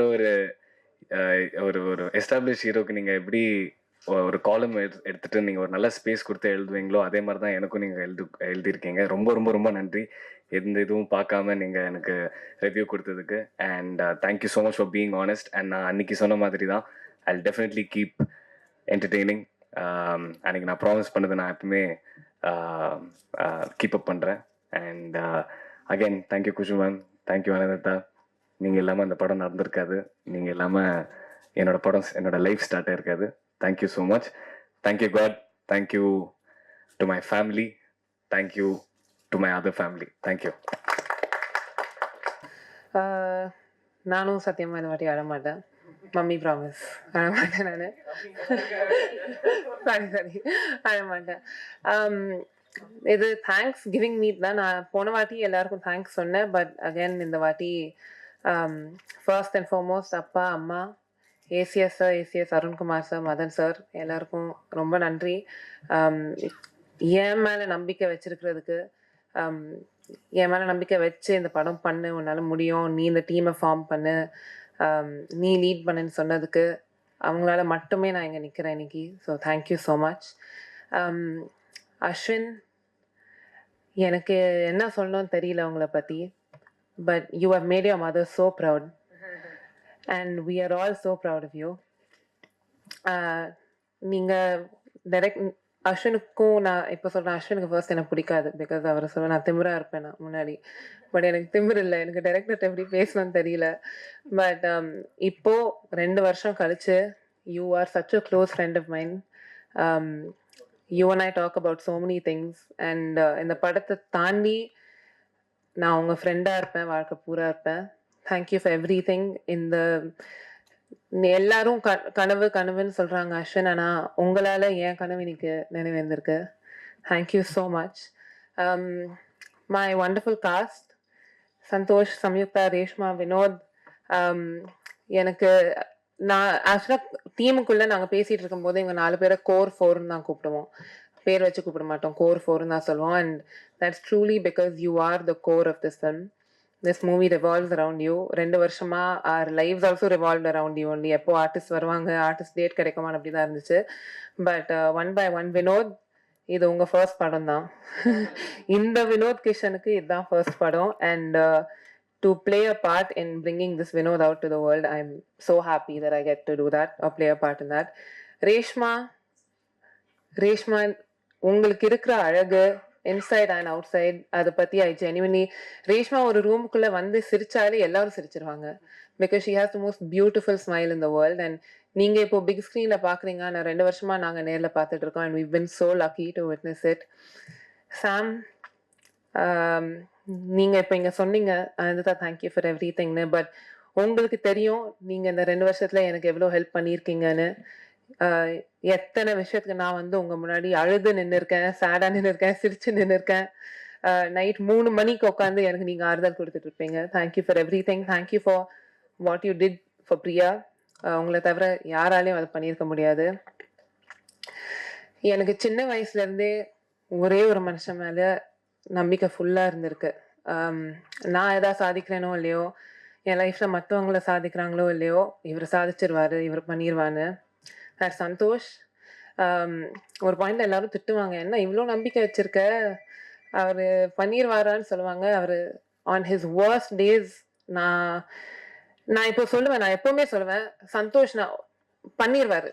ஒரு எஸ்டாப்ளிஷ் ஹீரோக்கு நீங்கள் எப்படி ஒரு காலம் எடுத்துட்டு நீங்கள் ஒரு நல்ல ஸ்பேஸ் கொடுத்து எழுதுவீங்களோ அதே மாதிரி தான் எனக்கும் நீங்கள் எழுதியிருக்கீங்க. ரொம்ப ரொம்ப ரொம்ப நன்றி. எந்த இதுவும் பார்க்காம நீங்கள் எனக்கு ரிவ்யூ கொடுத்ததுக்கு. And thank you so much for being honest. And நான் அன்னைக்கு சொன்ன மாதிரி தான், ஐ டெஃபினெட்லி கீப் என்டர்டெய்னிங். அன்றைக்கி நான் ப்ராமிஸ் பண்ணது நான் எப்பவுமே கீப் அப் பண்ணுறேன். And again thank you Kushu ma'am, thank you Anatha. நீங்கள் இல்லாமல் அந்த படம் நடந்திருக்காது. நீங்கள் இல்லாமல் என்னோட லைஃப் ஸ்டார்ட் ஆயிருக்காது. Thank you so much. Thank you God. Thank you to my family. Thank you to my other family. Thank you. நானும் சத்தியமாக இந்த வாட்டி அழமாட்டேன். Mummy promise, அழமாட்டேன். நான் சாரி அழமாட்டேன். இது தேங்க்ஸ் கிவிங் மீட் தான். நான் போன வாட்டி எல்லாருக்கும் தேங்க்ஸ் சொன்னேன். பட் அகேன் இந்த வாட்டி ஃபர்ஸ்ட் அண்ட் ஃபார்மோஸ்ட் அப்பா, அம்மா, ACS sir, ACS Arunkumar sir, Madan sir, எல்லாருக்கும் ரொம்ப நன்றி. என் மேலே நம்பிக்கை வச்சிருக்கிறதுக்கு, என் மேலே நம்பிக்கை வச்சு இந்த படம் பண்ணு, உன்னால் முடியும், நீ இந்த டீமை ஃபார்ம் பண்ணு, நீ லீட் பண்ணுன்னு சொன்னதுக்கு அவங்களால மட்டுமே நான் இங்கே நிற்கிறேன் இன்னைக்கு. So thank you so much. Ashwin, எனக்கு என்ன சொல்லணும்னு தெரியல உங்களை பற்றி. But you have made your mother so proud. And we are all so proud of you. நீங்கள் அஸ்வினுக்கும் நான் இப்போ சொல்கிறேன், அஸ்வினுக்கு ஃபர்ஸ்ட் எனக்கு பிடிக்காது. பிகாஸ் அவர் சொல்ல நான் திமிராக இருப்பேன் நான் முன்னாடி. பட் எனக்கு திமிர் இல்லை, எனக்கு டைரக்டர்கிட்ட எப்படி பேசணும்னு தெரியல. பட் இப்போது 2 வருஷம் கழிச்சு, you are such a close friend of mind. You and I talk about so many things. And இந்த படத்தை தாண்டி நான் உங்கள் ஃப்ரெண்டாக இருப்பேன், வாழ்க்கை பூரா இருப்பேன். Thank you for every thing. இந்த எல்லாரும் கனவுன்னு சொல்கிறாங்க அஸ்வின், ஆனால் உங்களால் என் கனவு இன்னைக்கு நினைவேந்திருக்கு. Thank you so much. My wonderful cast, Santhosh, Samyuktha, Reshma, Vinoth. எனக்கு நான் ஆக்சுவலாக டீமுக்குள்ளே நாங்கள் பேசிகிட்டு இருக்கும்போது எங்கள் 4 பேரை கோர் 4ன்னு தான் கூப்பிடுவோம். பேர் வச்சு கூப்பிட மாட்டோம், கோர் 4ன்னு தான் சொல்லுவோம். And that's truly because you are the core of this film. This movie revolves around you. 2 வருஷமா our lives also revolve around you only. எப்போ ஆர்டிஸ்ட் வருவாங்க, ஆர்டிஸ்ட் டேட் கிடைக்குமான்னு அப்படி தான் இருந்துச்சு. But one by one, Vinod, இது உங்கள் ஃபர்ஸ்ட் படம் தான். இந்த வினோத் கிஷனுக்கு இதுதான் ஃபர்ஸ்ட் படம். And to play a part in bringing this Vinod out to the world, I'm so happy that I get to do that or play a part in that. Reshma, உங்களுக்கு இருக்கிற அழகு inside and out side, அதை பற்றி ஐ genuinely, Reshma ஒரு ரூமுக்குள்ளே வந்து சிரிச்சாலே எல்லாரும் சிரிச்சிருவாங்க. Because she has the most beautiful smile in the world. And நீங்கள் இப்போ பிக் ஸ்க்ரீனில் பார்க்குறீங்க, நான் 2 வருஷமாக நாங்கள் நேரில் பார்த்துட்டு இருக்கோம். And we've been so lucky to witness it. Sam, நீங்கள் இப்போ இங்கே சொன்னீங்க அதுதான் தேங்க்யூ ஃபார் எவ்ரி திங்னு. பட் உங்களுக்கு தெரியும் நீங்கள் இந்த 2 வருஷத்தில் எனக்கு எவ்வளோ ஹெல்ப் பண்ணியிருக்கீங்கன்னு. எத்தனை விஷயத்துக்கு நான் வந்து உங்கள் முன்னாடி அழுது நின்றுருக்கேன், சேடாக நின்றுருக்கேன், சிரிச்சு நின்றுருக்கேன். நைட் 3 மணிக்கு உட்காந்து எனக்கு நீங்கள் ஆறுதல் கொடுத்துட்ருப்பீங்க. Thank you for everything. Thank you for what you did for Priya. உங்களை தவிர யாராலையும் அதை பண்ணியிருக்க முடியாது. எனக்கு சின்ன வயசுலேருந்தே ஒரே ஒரு மனுஷன் மேலே நம்பிக்கை ஃபுல்லாக இருந்திருக்கு. நான் எதாவது சாதிக்கிறேனோ இல்லையோ, என் லைஃப்பில் மற்றவங்கள சாதிக்கிறாங்களோ இல்லையோ, இவர் சாதிச்சிருவார், இவர் பண்ணிடுவான்னு. அது சந்தோஷ். ஒரு பாயிண்டில் எல்லாரும் திட்டுவாங்க, என்ன இவ்வளோ நம்பிக்கை வச்சுருக்க, அவர் பண்ணிடுவாரான்னு சொல்லுவாங்க. அவர் ஆன் ஹிஸ் வர்ஸ்ட் டேஸ், நான் இப்போ சொல்லுவேன், நான் எப்போவுமே சொல்லுவேன், சந்தோஷ் நான் பண்ணிடுவார்.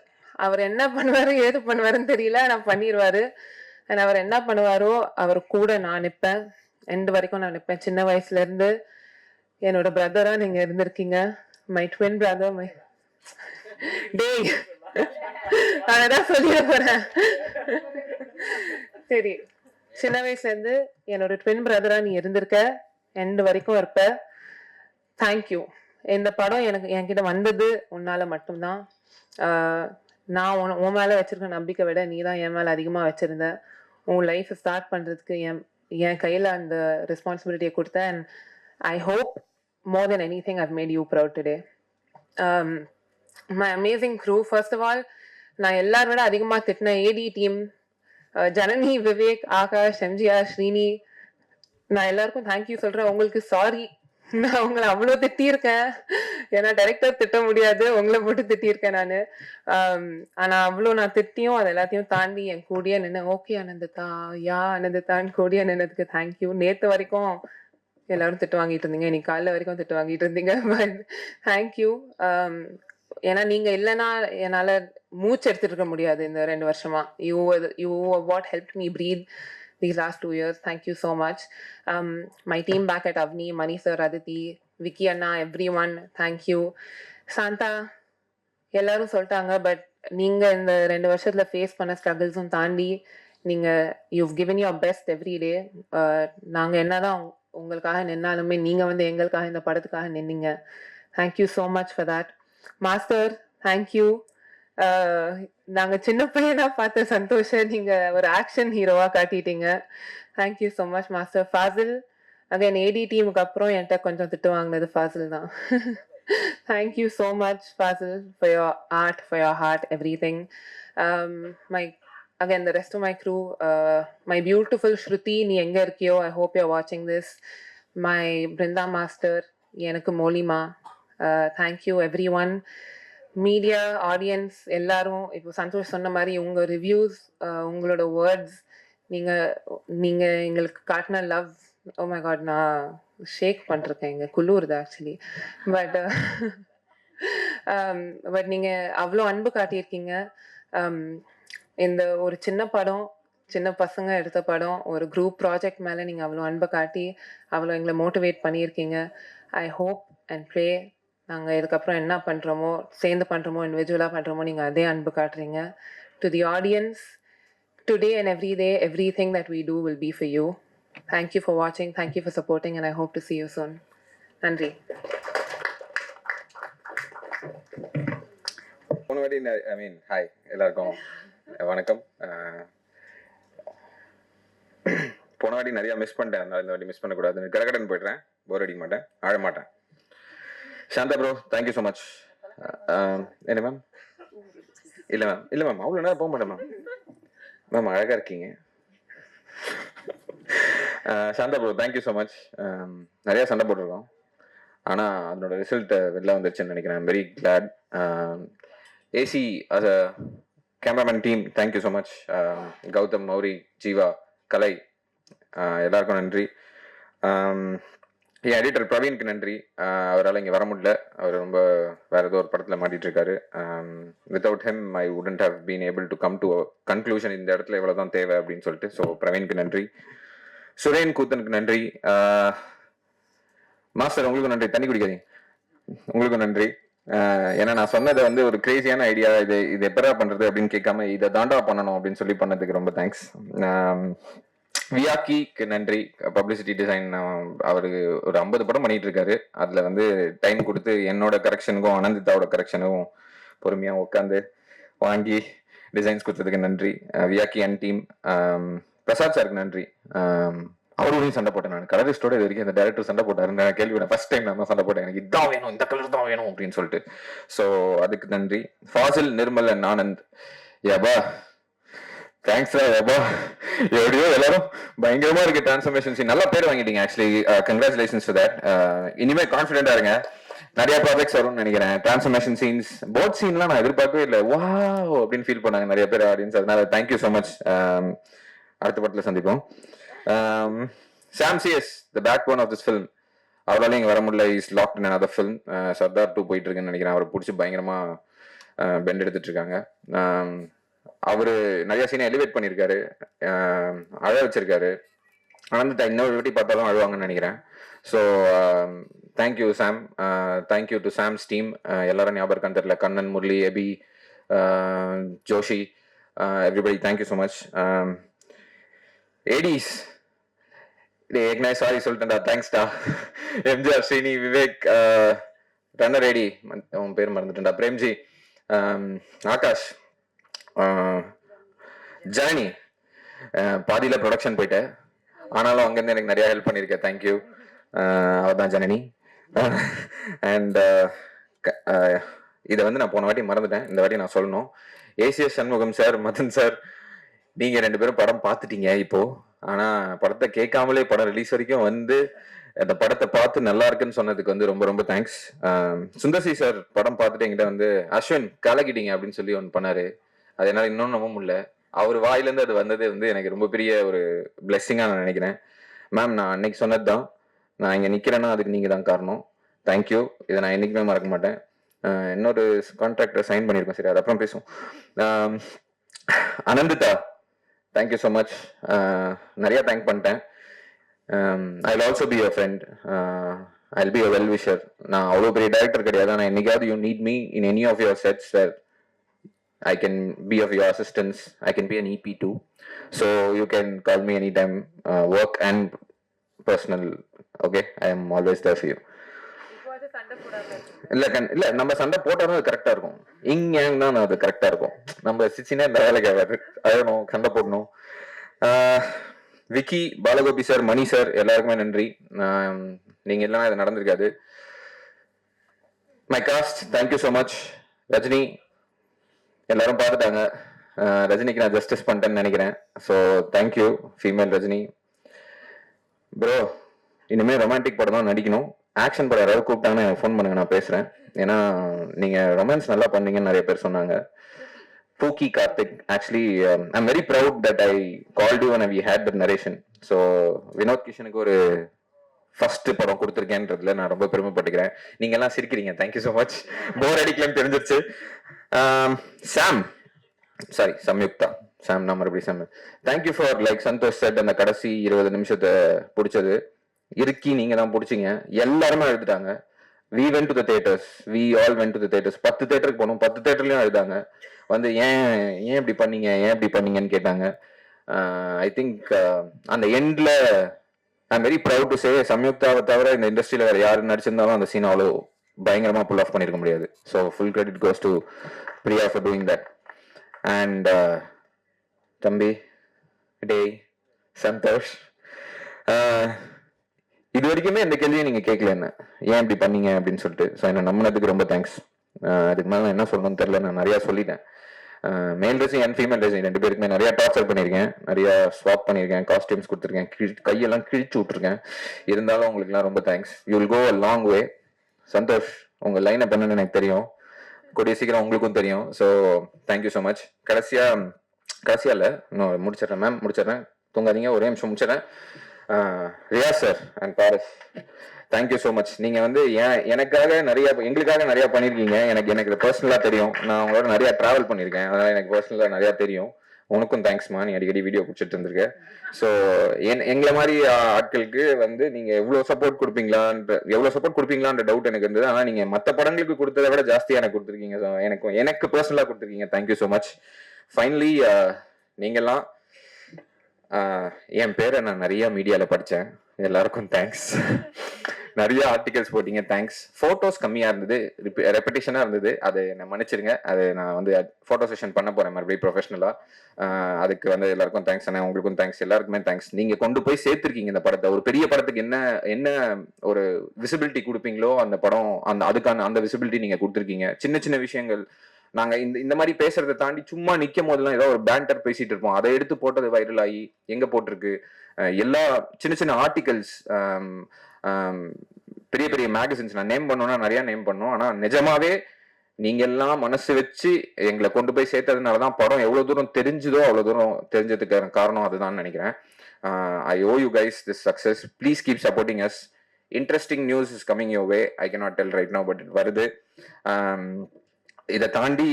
அவர் என்ன பண்ணுவார் ஏது பண்ணுவாருன்னு தெரியல, நான் பண்ணிடுவார். அண்ட் அவர் என்ன பண்ணுவாரோ அவர் கூட நான் நிற்பேன், எண்டு வரைக்கும் நான் நிற்பேன். சின்ன வயசுலேருந்து என்னோட பிரதராக நீங்கள் இருந்திருக்கீங்க. My twin brother. டேய், அதான் சொல்லிட போகிறேன். சரி, சின்ன வயசுலேருந்து என்னோட ட்வின் பிரதராக நீ இருந்திருக்க, எண்டு வரைக்கும் இருப்ப. தேங்க்யூ. இந்த படம் என்கிட்ட வந்தது உன்னால் மட்டும்தான். நான் உன் மேலே வச்சிருக்க நம்பிக்கை விட நீ தான் என் மேலே அதிகமாக வச்சுருந்த. உன் லைஃப்பை ஸ்டார்ட் பண்ணுறதுக்கு என் கையில் அந்த ரெஸ்பான்சிபிலிட்டியை கொடுத்தேன். And I hope more than anything I've made you proud today. My amazing crew. First of all, நான் எல்லாரும் விட அதிகமாக திட்டின ஏடி டீம், ஜனனி, விவேக், ஆகாஷ், எம்ஜிஆர், ஸ்ரீனி, நான் எல்லாருக்கும் தேங்க்யூ சொல்கிறேன். உங்களுக்கு சாரி, நான் உங்களை அவ்வளோ திட்டியிருக்கேன். ஏன்னா டைரக்டர் திட்ட முடியாது, உங்களை போட்டு திட்டியிருக்கேன் நான். ஆனால் அவ்வளோ நான் திட்டியும் அது எல்லாத்தையும் தாண்டி என் கூடிய நின்று ஓகே அனந்ததா, யா அனந்ததான்னு கூடிய நின்னதுக்கு தேங்க்யூ. நேற்று வரைக்கும் எல்லாரும் திட்டு வாங்கிட்டு இருந்தீங்க, இன்னைக்கு காலைல வரைக்கும் திட்டு வாங்கிட்டு இருந்தீங்க. But thank you. ஏன்னா நீங்கள் இல்லைன்னா என்னால் மூச்சு எடுத்துட்டு இருக்க முடியாது இந்த 2 வருஷமா. You what help me breathe these last 2 years. Thank you so much. My team back at Avni, Mani sir, Aditi, Vicky Anna, everyone, thank you. Santa, எல்லாரும் சொல்லிட்டாங்க, பட் நீங்கள் இந்த 2 வருஷத்தில் ஃபேஸ் பண்ண ஸ்ட்ரகிள்ஸும் தாண்டி நீங்கள் you've given your best every day. நாங்கள் என்னதான் உங்களுக்காக நின்னாலுமே நீங்கள் வந்து எங்களுக்காக இந்த படத்துக்காக நின்னீங்க. Thank you so much for that. Master, thank you. நாங்கள் சின்ன பையனா பார்த்த சந்தோஷ நீங்கள் ஒரு ஆக்ஷன் ஹீரோவா காட்டிட்டீங்க. Thank you so much master. Fazil, again AD டீமுக்கு அப்புறம் என்கிட்ட கொஞ்சம் திட்டு வாங்கினது ஃபாசில் தான். Thank you so much Fazil for your art, for your heart, everything. Again, the rest of my crew, my beautiful Shruti, நீ எங்கே இருக்கியோ, I hope you're watching this. My Brinda Master, எனக்கு மோலிமா, thank you everyone. Media, audience எல்லாரும், இப்போ சந்தோஷ் சொன்ன மாதிரி உங்கள் reviews, உங்களோட வேர்ட்ஸ், நீங்கள் எங்களுக்கு காட்டின லவ், ஓ மை காட், நான் ஷேக் பண்ணிருக்கேன், இங்கே குளிருது ஆக்சுவலி. பட் நீங்கள் அவ்வளோ அன்பு காட்டியிருக்கீங்க. இந்த ஒரு சின்ன படம், சின்ன பசங்க எடுத்த படம், ஒரு குரூப் ப்ராஜெக்ட் மேலே நீங்கள் அவ்வளோ அன்பை காட்டி அவ்வளோ எங்களை மோட்டிவேட் பண்ணியிருக்கீங்க. ஐ ஹோப் அண்ட் ப்ரே நாங்கள் இதுக்கப்புறம் என்ன பண்ணுறோமோ, சேர்ந்து பண்ணுறோமோ, இண்டிவிஜுவலாக பண்ணுறோமோ, நீங்கள் அதே அன்பு காட்டுறீங்க. To the audience, today and every day, everything that we do will be for you. Thank you for வாட்சிங், thank you for supporting, and I hope to see you soon. நன்றி. போனவாடி ஐ மீன் ஹாய் எல்லாருக்கும் வணக்கம். போனவாடி நிறையா மிஸ் பண்ணிட்டேன், அதனால இந்த வாட்டி மிஸ் பண்ணக்கூடாது, கடகடன் போய்ட்றேன். போர் அடிக்க மாட்டேன், அழ மாட்டேன். Santha bro, thank you so much. என்ன மேம்? இல்லை மேம் அவ்வளோ நேரம் போக மாட்டேன் மேம் அழகாக இருக்கீங்க. Santha bro, thank you so much. நிறையா சண்டை போட்டிருக்கோம், ஆனால் அதனோட ரிசல்ட் வெளில வந்துருச்சுன்னு நினைக்கிறேன். Very glad. AC as a cameraman team, thank you so much. Gautham, Mouri, Jeeva, Kalai, எல்லாருக்கும் நன்றி. என் எடிட்டர் பிரவீனுக்கு நன்றி. அவரால் இங்கே வர முடியல, அவர் ரொம்ப வேற ஏதோ ஒரு படத்தில் மாட்டிட்டு இருக்காரு. Without him I wouldn't have been able to come to conclusion, இந்த இடத்துல இவ்வளோதான் தேவை அப்படின்னு சொல்லிட்டு. ஸோ பிரவீனுக்கு நன்றி. சுரேன் கூத்தனுக்கு நன்றி. மாஸ்டர் உங்களுக்கும் நன்றி, தண்ணி குடிக்காதீங்க. உங்களுக்கும் நன்றி. ஏன்னா நான் சொன்னதை வந்து ஒரு கிரேசியான ஐடியா, இது எப்படா பண்றது அப்படின்னு கேட்காம இதை தாண்டா பண்ணணும் அப்படின்னு சொல்லி பண்ணதுக்கு ரொம்ப தேங்க்ஸ். வியாக்கிக்கு நன்றி. பப்ளிசிட்டி டிசைன் அவருக்கு ஒரு 50 படம் பண்ணிட்டு இருக்காரு. அதுல வந்து டைம் கொடுத்து என்னோட கரெக்ஷனுக்கும் அனந்திதாவோட கரெக்ஷனுக்கும் பொறுமையா உட்காந்து வாங்கி டிசைன்ஸ் கொடுத்ததுக்கு நன்றி. வியாக்கி அண்ட் டீம். பிரசாத் சாருக்கு நன்றி. அவரோடையும் சண்டை போட்டேன் நான். கலரிஸ்டோட இது வரைக்கும் அந்த டேரக்டர் சண்டை போட்டாரு நான் கேள்விப்பட்டேன். ஃபர்ஸ்ட் டைம் நான் சண்டை போட்டேன், எனக்கு இதான் வேணும், இந்த கலர் தான் வேணும் அப்படின்னு சொல்லிட்டு. ஸோ அதுக்கு நன்றி. ஃபாசில், நிர்மல் அண்ட் ஆனந்த். யபா தேங்க்ஸ் யபா. எப்படியோ எல்லாரும் பயங்கரமா இருக்கு டிரான்ஸ்ஃபர்மேஷன் சீன். நல்லா பேர் வாங்கிட்டீங்க ஆக்சுவலி. Congratulations to that. இனிமே கான்ஃபிடென்ட்டா இருங்க, நிறைய ப்ராஜெக்ட்ஸ் வரும்னு நினைக்கிறேன். டிரான்ஸ்ஃபர்மேஷன் சீன்ஸ், போட் சீன்லாம் நான் எதிர்பார்க்கவே இல்லை. வாவ் அப்படின்னு ஃபீல் பண்ணாங்க நிறைய பேர் ஆடியன்ஸ். அதனால தேங்க்யூ ஸோ மச். அடுத்த படத்தில் சந்திப்போம். Sam CS, the backbone of this film, அவரால் இங்கே வர முடியல. Is locked in another film. Sardar 2 போயிட்டு இருக்குன்னு நினைக்கிறேன். அவரை பிடிச்சி பயங்கரமா பெண்ட் எடுத்துட்டு இருக்காங்க. அவரு நிறைய சீனை எலிவேட் பண்ணியிருக்காரு, அழ வச்சிருக்காரு. ஆனந்த் இன்னொரு வாட்டி பார்த்தாலும் அழுவாங்கன்னு நினைக்கிறேன். So thank you Sam. Thank you to Sam's team. எல்லாரும் ஞாபகம் இருக்கான்னு தெரியல, கண்ணன், முரளி, எபி, Joshi, everybody thank you so much. ADs ஏற்கனவே சாரி சொல்லிட்டேன்டா, தேங்க்ஸ்டா. எம்ஜிஆர், ஸ்ரீனி, விவேக், ரன்னர் ஏடி, உன் பேர் மறந்துட்டேன்டா, பிரேம்ஜி, ஆகாஷ், ஜனனி. பாதியில ப்ரொடக்ஷன் போயிட்டேன், ஆனாலும் அங்கேருந்து எனக்கு நிறைய ஹெல்ப் பண்ணியிருக்கேன். தேங்க்யூ. அவர் தான் ஜனனி. அண்ட் இதை வந்து நான் போன வாட்டி மறந்துட்டேன், இந்த வாட்டி நான் சொல்லணும். ACS Shanmugam sir, Madan sir, நீங்க 2 பேரும் படம் பார்த்துட்டீங்க இப்போ. ஆனா படத்தை கேட்காமலே படம் ரிலீஸ் வரைக்கும் வந்து அந்த படத்தை பார்த்து நல்லா இருக்குன்னு சொன்னதுக்கு வந்து ரொம்ப ரொம்ப தேங்க்ஸ். சுந்தர்சி சார் படம் பார்த்துட்டு என்கிட்ட வந்து அஸ்வின் கலக்கிட்டீங்க அப்படின்னு சொல்லி ஒன்று பண்ணாரு. அது என்னால் இன்னும் நம்ப முடியல. அவர் வாயிலேருந்து அது வந்தது வந்து எனக்கு ரொம்ப பெரிய ஒரு பிளெஸ்ஸிங்காக நான் நினைக்கிறேன். மேம், நான் அன்னைக்கு சொன்னது தான், நான் இங்கே நிற்கிறேன்னா அதுக்கு நீங்கள் தான் காரணம். தேங்க்யூ. இதை நான் என்றைக்குமே மறக்க மாட்டேன். இன்னொரு கான்ட்ராக்டை சைன் பண்ணியிருக்கோம், சரி அது அப்புறம் பேசுவோம். Ananditha, thank you so much. நிறைய தேங்க் பண்ணிட்டேன். I'll also be your friend. I'll be your well wisher. நான் அவ்வளோ பெரிய டைரக்டர் கிடையாது, ஆனால் என்னைக்காவது you need me in any of your sets where I can be of your assistance. I can be an EP too. So you can call me anytime, work and personal. Okay, I am always there for you. இல்ல நம்ம சண்டை போட்டாலும் அது கரெக்டா இருக்கும். இங்கன்னா அது கரெக்டா இருக்கும். நம்ம சிச்சினே இந்த வேலைக்கு ஆகாது. அழணும், சண்டை போடணும். விக்கி, பாலகோபி சார், மணி சார், எல்லாருக்குமே நன்றி. நீங்க எல்லாம் இது நடந்திருக்காது. My cost, thank you so much. Rajini, எல்லாரும் பார்த்துட்டாங்க. ரஜினிக்கு நான் ஜஸ்டிஸ் பண்ணிட்டேன்னு நினைக்கிறேன். So thank you female Rajini bro. இனிமேல் ரொமான்டிக் படம் தான் நடிக்கணும். ஆக்ஷன் படம் யாராவது கூப்பிட்டாங்கன்னா எனக்கு ஃபோன் பண்ணுங்க, நான் பேசுகிறேன். ஏன்னா நீங்கள் ரொமான்ஸ் நல்லா பண்ணீங்கன்னு நிறைய பேர் சொன்னாங்க. பூக்கி Karthik, actually I'm very proud that I called you when we had that narration. So Vinod கிஷனுக்கு ஒரு ஃபர்ஸ்ட் படம் கொடுத்துருக்கேன்றதுல நான் ரொம்ப பெருமைப்பட்டுக்கிறேன். நீங்க எல்லாம் சிரிக்கிறீங்க, தேங்க்யூ ஸோ மச். போர் அடிக்கலன்னு தெரிஞ்சிருச்சு. சாம், சாரி சம்யுக்தா, சாம் நான் மறுபடியும் Sam. Thank you for like Santhosh said அந்த கடைசி 20 நிமிஷத்தை பிடிச்சது இருக்கி நீங்க தான் பிடிச்சிங்க. எல்லாருமே எழுதிட்டாங்க. we went to the theaters, we all went to the theaters. 10 தேட்டருக்கு போனோம், 10 தேட்டர்லயும் எழுதாங்க. வந்து ஏன் இப்படி பண்ணீங்கன்னு கேட்டாங்க. ஐ திங்க் அந்த எண்ட்ல I'm very proud to say, சம்யுக்தாவை தவிர இந்த இண்டஸ்ட்ரியில வேற யாரு நடிச்சிருந்தாலும் அந்த சீன் அவ்வளோ பயங்கரமா புல் ஆஃப் பண்ணிருக்க முடியாது. So full credit goes to Priya for doing that. And தம்பி, டேய், சந்தோஷ், இது வரைக்குமே இந்த கேள்வியை நீங்க கேட்கல என்ன ஏன் இப்படி பண்ணீங்க அப்படின்னு சொல்லிட்டு. ஸோ என்ன நம்பினதுக்கு ரொம்ப தேங்க்ஸ். அதுக்கு மேலே நான் என்ன சொல்லணும்னு தெரியல, நான் நிறையா சொல்லிட்டேன். மேல் ட்ரெஸ்ஸிங் அண்ட் ஃபீமேல் ட்ரெஸ்ஸிங் 2 பேருக்குமே நிறைய டார்ச்சர் பண்ணியிருக்கேன், நிறைய ஸ்வாப் பண்ணியிருக்கேன், காஸ்டியூம்ஸ் கொடுத்துருக்கேன், கையெல்லாம் கிழிச்சு விட்ருக்கேன். இருந்தாலும் உங்களுக்குலாம் ரொம்ப thanks. You will go a long way. Santhosh, உங்கள் லைனை பண்ணணும்னு எனக்கு தெரியும், கூடிய சீக்கிரம் உங்களுக்கும் தெரியும். So thank you so much. கடைசியா இல்லை, இன்னும் முடிச்சிடுறேன் மேம், முடிச்சிடுறேன், தூங்காதீங்க, ஒரே நிமிஷம் முடிச்சிடுறேன். Riyaz sir and Paras, thank you so much. நீங்கள் வந்து எனக்காக எங்களுக்காக நிறையா பண்ணியிருக்கீங்க. எனக்கு பர்சனலாக தெரியும், நான் உங்களோட நிறையா ட்ராவல் பண்ணியிருக்கேன், அதனால் எனக்கு பர்சனலாக நிறையா தெரியும். உனக்கும் தேங்க்ஸ்மா, நீ அடிக்கடி வீடியோ பிடிச்சிட்டு இருந்திருக்க. ஸோ எங்களை மாதிரி ஆட்களுக்கு வந்து நீங்கள் எவ்வளோ சப்போர்ட் கொடுப்பீங்களான்ற டவுட் எனக்கு இருந்தது. ஆனால் நீங்கள் மற்ற படங்களுக்கு கொடுத்ததை விட ஜாஸ்தியாக எனக்கு கொடுத்துருக்கீங்க. ஸோ எனக்கு பர்சனலாக கொடுத்துருக்கீங்க. Thank you so much. ஃபைனலி நீங்கள்லாம் என் பேரை நான் நிறைய மீடியாவில் படித்தேன், எல்லாருக்கும் தேங்க்ஸ். நிறைய ஆர்டிகல்ஸ் போட்டீங்க, தேங்க்ஸ். ஃபோட்டோஸ் கம்மியாக இருந்தது, ரெப்படேஷனாக இருந்தது, அதை நான் மன்னிச்சிருங்க. அது நான் வந்து ஃபோட்டோ செஷன் பண்ண போகிறேன் மறுபடியும் ப்ரொஃபஷனலாக. அதுக்கு வந்து எல்லாருக்கும் தேங்க்ஸ் அண்ணா, உங்களுக்கும் தேங்க்ஸ், எல்லாருக்குமே தேங்க்ஸ். நீங்கள் கொண்டு போய் சேர்த்துருக்கீங்க இந்த படத்தை. ஒரு பெரிய படத்துக்கு என்ன ஒரு விசிபிலிட்டி கொடுப்பீங்களோ அந்த படம் அதுக்கான அந்த விசிபிலிட்டி நீங்கள் கொடுத்துருக்கீங்க. சின்ன சின்ன விஷயங்கள் நாங்க இந்த மாதிரி பேசுறதை தாண்டி சும்மா நிக்கும் போதெல்லாம் ஏதோ ஒரு பேண்டர் பேசிட்டு இருப்போம், அதை எடுத்து போட்டது வைரல் ஆகி எங்க போட்டிருக்கு. எல்லா சின்ன சின்ன ஆர்டிகல்ஸ், பெரிய பெரிய மேகசின்ஸ், நான் நேம் பண்ணோம்னா நிறைய நேம் பண்ணோம். ஆனா நிஜமாவே நீங்க எல்லாம் மனசு வச்சு எங்களை கொண்டு போய் சேர்த்ததுனாலதான் படம் எவ்வளவு தூரம் தெரிஞ்சதோ அவ்வளவு தூரம் தெரிஞ்சதுக்கு காரணம் அதுதான் நினைக்கிறேன். I owe you guys this success. Please keep supporting us. Interesting news is coming your way. I cannot tell right now, but it வருது. இதை தாண்டி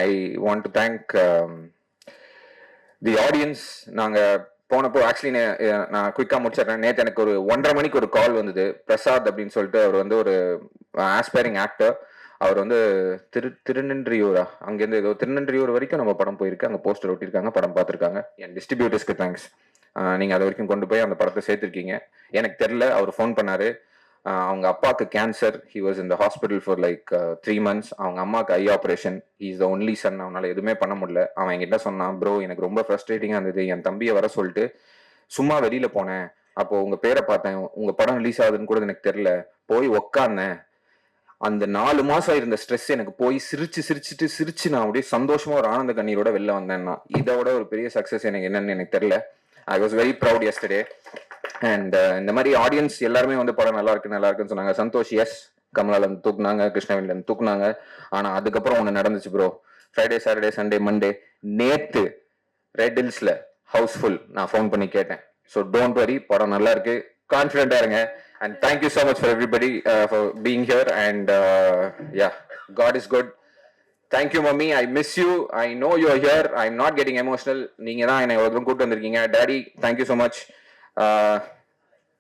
I want to thank the audience. நாங்கள் போனப்போ ஆக்சுவலி நான் குயிக்காக முடிச்சிடுறேன். நேற்று எனக்கு ஒரு 1:30 மணிக்கு ஒரு கால் வந்தது. பிரசாத் அப்படின்னு சொல்லிட்டு, அவர் வந்து ஒரு ஆஸ்பைரிங் ஆக்டர். அவர் வந்து திருநென்றியூரா, அங்கேருந்து ஏதோ திருநென்றியூர் வரைக்கும் நம்ம படம் போயிருக்கு, அங்கே போஸ்டர் ஒட்டியிருக்காங்க, படம் பார்த்துருக்காங்க. என் டிஸ்ட்ரிபியூட்டர்ஸ்க்கு தேங்க்ஸ். நீங்கள் அது வரைக்கும் கொண்டு போய் அந்த படத்தை சேர்த்துருக்கீங்க. எனக்கு தெரில, அவர் ஃபோன் பண்ணார். அவங்க அப்பாவுக்கு cancer, he was in the hospital for like 3 months. அவங்க அம்மாவுக்கு ஐ operation. He is the only son. அவனால எதுவுமே பண்ண முடியல. அவன் என்கிட்ட சொன்னான், ப்ரோ எனக்கு ரொம்ப ஃப்ரஸ்ட்ரேட்டிங்காக இருந்தது, என் தம்பியை வர சொல்லிட்டு சும்மா வெளியில போனேன், அப்போ உங்க பேரை பார்த்தேன், உங்க படம் ரிலீஸ் ஆகுதுன்னு கூட எனக்கு தெரியல, போய் உக்காந்தேன், அந்த 4 மாசம் இருந்த ஸ்ட்ரெஸ் எனக்கு போய் சிரிச்சு நான் அப்படியே சந்தோஷமா ஒரு ஆனந்த கண்ணீரோட வெளில வந்தேன்னா, இதோட ஒரு பெரிய சக்சஸ் எனக்கு என்னன்னு எனக்கு தெரியல. I was very proud yesterday. And இந்த மாதிரி ஆடியன்ஸ் எல்லாருமே வந்து படம் நல்லா இருக்குன்னு சொன்னாங்க. சந்தோஷ் எஸ், கமலால தூக்குனாங்க, கிருஷ்ணவேணில தூக்குனாங்க. ஆனா அதுக்கப்புறம் ஒண்ணு நடந்துச்சு bro. Friday, Saturday, Sunday, Monday, நேத்து ரெட் ஹில்ஸ்ல ஹவுஸ்ஃபுல். நான் ஃபோன் பண்ணி கேட்டேன். ஸோ டோன்ட் வரி, படம் நல்லா இருக்கு, கான்ஃபிடென்ட்டா இருங்க. And thank you so much for everybody for being here. And yeah, God is good. Thank you mummy, I miss you, I know you are here, I'm not getting emotional. நீங்க தான் என்னை ஒரு தூரம் கூட்டு வந்திருக்கீங்க. Daddy thank you so much.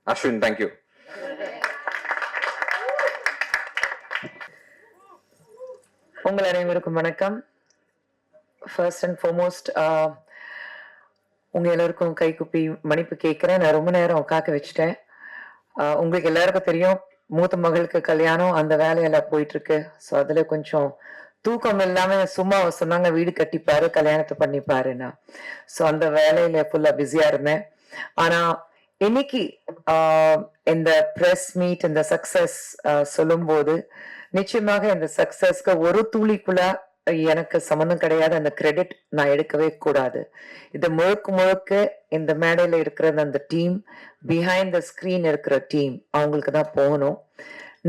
Ashwin thank you. உங்கள் அனைவருக்கும் வணக்கம். ஃபர்ஸ்ட் அண்ட் ஃபார்மோஸ்ட் உங்க எல்லாருக்கும் கை குப்பி மன்னிப்பு கேட்கிறேன். நான் ரொம்ப நேரம் காக்க வச்சுட்டேன். உங்களுக்கு எல்லாருக்கும் தெரியும், மூத்த மகளுக்கு கல்யாணம், அந்த வேலையெல்லாம் போயிட்டு இருக்கு. ஸோ அதுல கொஞ்சம் தூக்கம் இல்லாம சும்மா சொன்னாங்க, வீடு கட்டிப்பாரு, கல்யாணத்தை பண்ணிப்பாருன்னா. ஸோ அந்த வேலையில ஃபுல்லா பிஸியா இருந்தேன். ஆனா இன்னைக்கு இந்த ப்ரெஸ் மீட், இந்த சக்சஸ் சொல்லும் போது நிச்சயமாக இந்த சக்சஸ்க்கு ஒரு துளிக்குள்ள எனக்கு சம்மந்தம் கிடையாது. அந்த கிரெடிட் நான் எடுக்கவே கூடாது. இது முழுக்க இந்த மேடையில இருக்கிற அந்த டீம், பிஹைண்ட் த ஸ்கிரீன் இருக்கிற டீம், அவங்களுக்கு தான் போகணும்.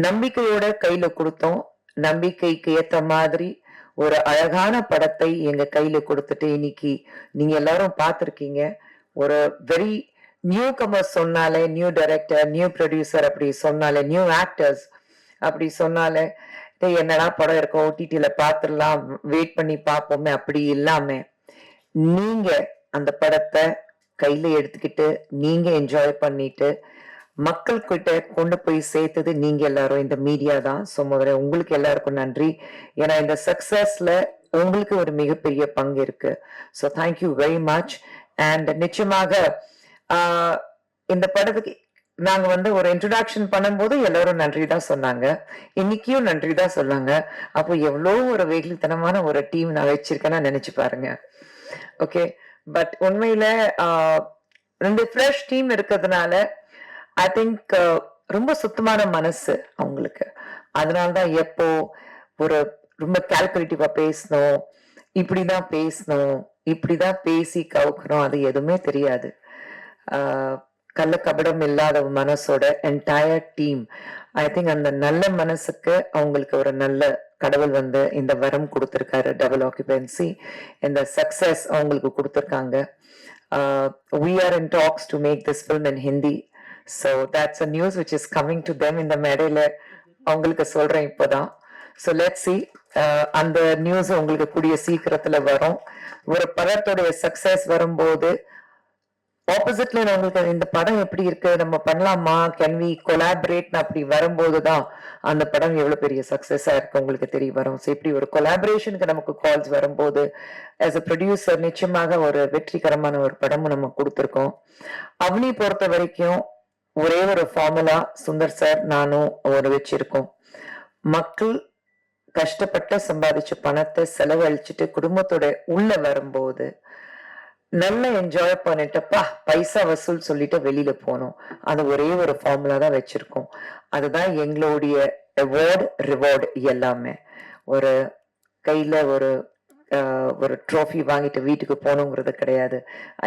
நம்பிக்கையோட கையில கொடுத்தோம். நம்பிக்கைக்கு ஏத்த மாதிரி ஒரு அழகான படத்தை எங்க கையில கொடுத்துட்டு இன்னைக்கு நீங்க எல்லாரும் பார்த்திருக்கீங்க. ஒரு வெரி நியூ கமர்ஸ் சொன்னாலே, நியூ டைரக்டர், நியூ ப்ரொடியூசர் அப்படி சொன்னாலே, நியூ ஆக்டர்ஸ் அப்படி சொன்னாலே, என்னடா படம் இருக்கும், ஓடிடில பாத்துடலாம், வெயிட் பண்ணி பார்ப்போமே, அப்படி இல்லாம நீங்க அந்த படத்தை கையில எடுத்துக்கிட்டு நீங்க என்ஜாய் பண்ணிட்டு மக்கள் கிட்ட கொண்டு போய் சேர்த்தது நீங்க எல்லாரும், இந்த மீடியா தான். ஸோ முதல்ல உங்களுக்கு எல்லாருக்கும் நன்றி. ஏன்னா இந்த சக்சஸ்ல உங்களுக்கு ஒரு மிகப்பெரிய பங்கு இருக்கு. So thank you very much. And நிச்சயமாக இந்த படத்துக்கு நாங்க வந்து ஒரு இன்ட்ரோடக்ஷன் பண்ணும்போது எல்லாரும் நன்றி தான் சொன்னாங்க, இன்னைக்கும் நன்றி தான் சொன்னாங்க. அப்போ எவ்வளோ ஒரு வெகுளித்தனமான ஒரு டீம் நான் வச்சிருக்கேன்னு நினைச்சு பாருங்க. ஓகே, பட் உண்மையில 2 ஃப்ரெஷ் டீம் இருக்கிறதுனால ஐ திங்க் ரொம்ப சுத்தமான மனசு அவங்களுக்கு. அதனாலதான் எப்போ ஒரு ரொம்ப கால்குலேட்டிவா பேசணும், இப்படிதான் பேசணும், இப்படிதான் பேசி கவுக்கணும், அது எதுவுமே தெரியாது. கள்ள கபடம் இல்லாத மனசோட என்டையர் டீம். ஐ திங்க் அந்த நல்ல மனசுக்கு அவங்களுக்கு ஒரு நல்ல கடவுள் வந்து இந்த வரம் கொடுத்திருக்காரு, டபுள் ஆக்குபென்சி. இந்த சக்சஸ் அவங்களுக்கு கொடுத்திருக்காங்க. We are in talks to make this film in Hindi. So that's a news which is coming to them இந்த மேடையில அவங்களுக்கு சொல்றேன் இப்போதான். So let's see. அந்த நியூஸ் உங்களுக்கு கூடிய சீக்கிரத்துல வரும். ஒரு படத்துடைய சக்சஸ் வரும்போது ஆப்போசிட்ல உங்களுக்கு இந்த படம் எப்படி இருக்கு, நம்ம பண்ணலாமா, கேன் வி கொலாபரேட் அப்படி வரும்போதுதான் அந்த படம் எவ்வளவு பெரிய சக்சஸா இருக்கு உங்களுக்கு தெரிய வரும். ஸோ இப்படி ஒரு கொலாபரேஷனுக்கு நமக்கு கால்ஸ் வரும்போது ஆஸ் அ ப்ரொடியூசர் நிச்சயமாக ஒரு வெற்றிகரமான ஒரு படமும் நம்ம கொடுத்துருக்கோம். அவனி பொறுத்த வரைக்கும் ஒரே ஒரு ஃபார்முலா சுந்தர் சார் நானும் ஒரு வச்சிருக்கோம். மக்கள் கஷ்டப்பட்டு சம்பாதிச்ச பணத்தை செலவழிச்சுட்டு குடும்பத்தோட உள்ள வரும்போது நல்லா என்ஜாய் பண்ணிட்டப்பா பைசா வசூல் சொல்லிட்டு வெளியில போனோம். அது ஒரே ஒரு ஃபார்முலா தான் வச்சிருக்கோம். அதுதான் எங்களுடைய அவார்டு ரிவார்டு எல்லாமே. ஒரு கையில ஒரு ட்ராஃபி வாங்கிட்டு வீட்டுக்கு போகணுங்கிறது கிடையாது.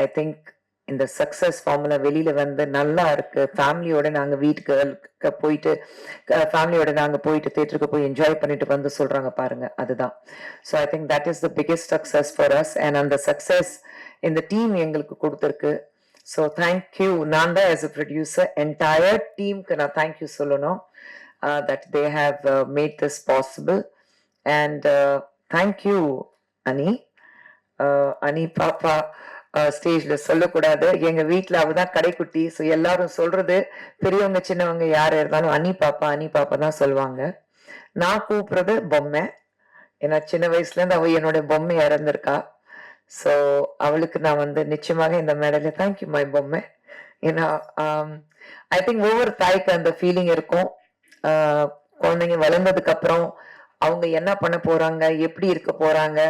ஐ திங்க் இந்த சக்சஸ் ஃபார்முலா வெளியில வந்து நல்லா இருக்கு. ஃபேமிலியோட நாங்க வீட்டுக்கு போயிட்டு தேட்டருக்கு போய் என்ஜாய் பண்ணிட்டு வந்து சொல்றாங்க பாருங்க, அதுதான். So I think that is the biggest success for us. And அந்த சக்சஸ் இந்த டீம் எங்களுக்கு கொடுத்துருக்கு. So thank you. நான் தான் ஆஸ் அ ப்ரொடியூசர் என்டையர் டீமுக்கு நான் தேங்க்யூ சொல்லணும். That they have made this possible. And thank you அனி. அனி பாப்பா ஸ்டேஜ்ல சொல்லக்கூடாது, எங்க வீட்டுல அவதான் கடைக்குட்டி. ஸோ எல்லாரும் சொல்றது பெரியவங்க சின்னவங்க யார் இருந்தாலும் அனி பாப்பா தான் சொல்லுவாங்க. நான் கூப்பிடுறது பொம்மை. ஏன்னா சின்ன வயசுல இருந்து அவ என்னோட பொம்மை இறந்திருக்கா. ஸோ அவளுக்கு நான் வந்து நிச்சயமாக இந்த மேடையில தேங்க்யூ மை பொம்மை. ஏன்னா ஐ திங்க் ஒவ்வொரு தாய்க்கு அந்த ஃபீலிங் இருக்கும். குழந்தைங்க வளர்ந்ததுக்கு அப்புறம் அவங்க என்ன பண்ண போறாங்க, எப்படி இருக்க போறாங்க,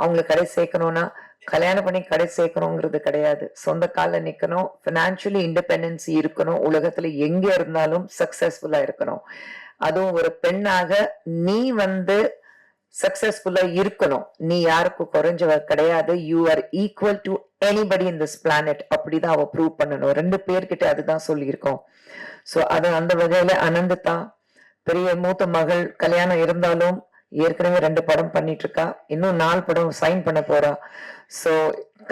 அவங்களை கடை சேர்க்கணும்னா கல்யாணம் பண்ணி கடை சேர்க்கணுங்கிறது கிடையாது. சொந்த காலில் நிக்கணும், பினான்சியலி இண்டிபெண்டன்சி இருக்கணும், உலகத்துல எங்க இருந்தாலும் சக்சஸ்ஃபுல்லா இருக்கணும். அதுவும் ஒரு பெண்ணாக நீ வந்து சக்சஸ்ஃபுல்லா இருக்கணும். நீ யாருக்கும் குறைஞ்சவ கிடையாது. You are equal to anybody in this planet. அப்படிதான் அவ ப்ரூவ் பண்ணணும். 2 பேர்கிட்ட அதுதான் சொல்லியிருக்கோம். ஸோ அது அந்த வகையில அனந்ததா பெரிய மூத்த மகள் கல்யாணம் இருந்தாலும் ஏற்கனவே 2 படம் பண்ணிட்டு இருக்கா. இன்னும் 4 படம் சைன் பண்ண போறா. ஸோ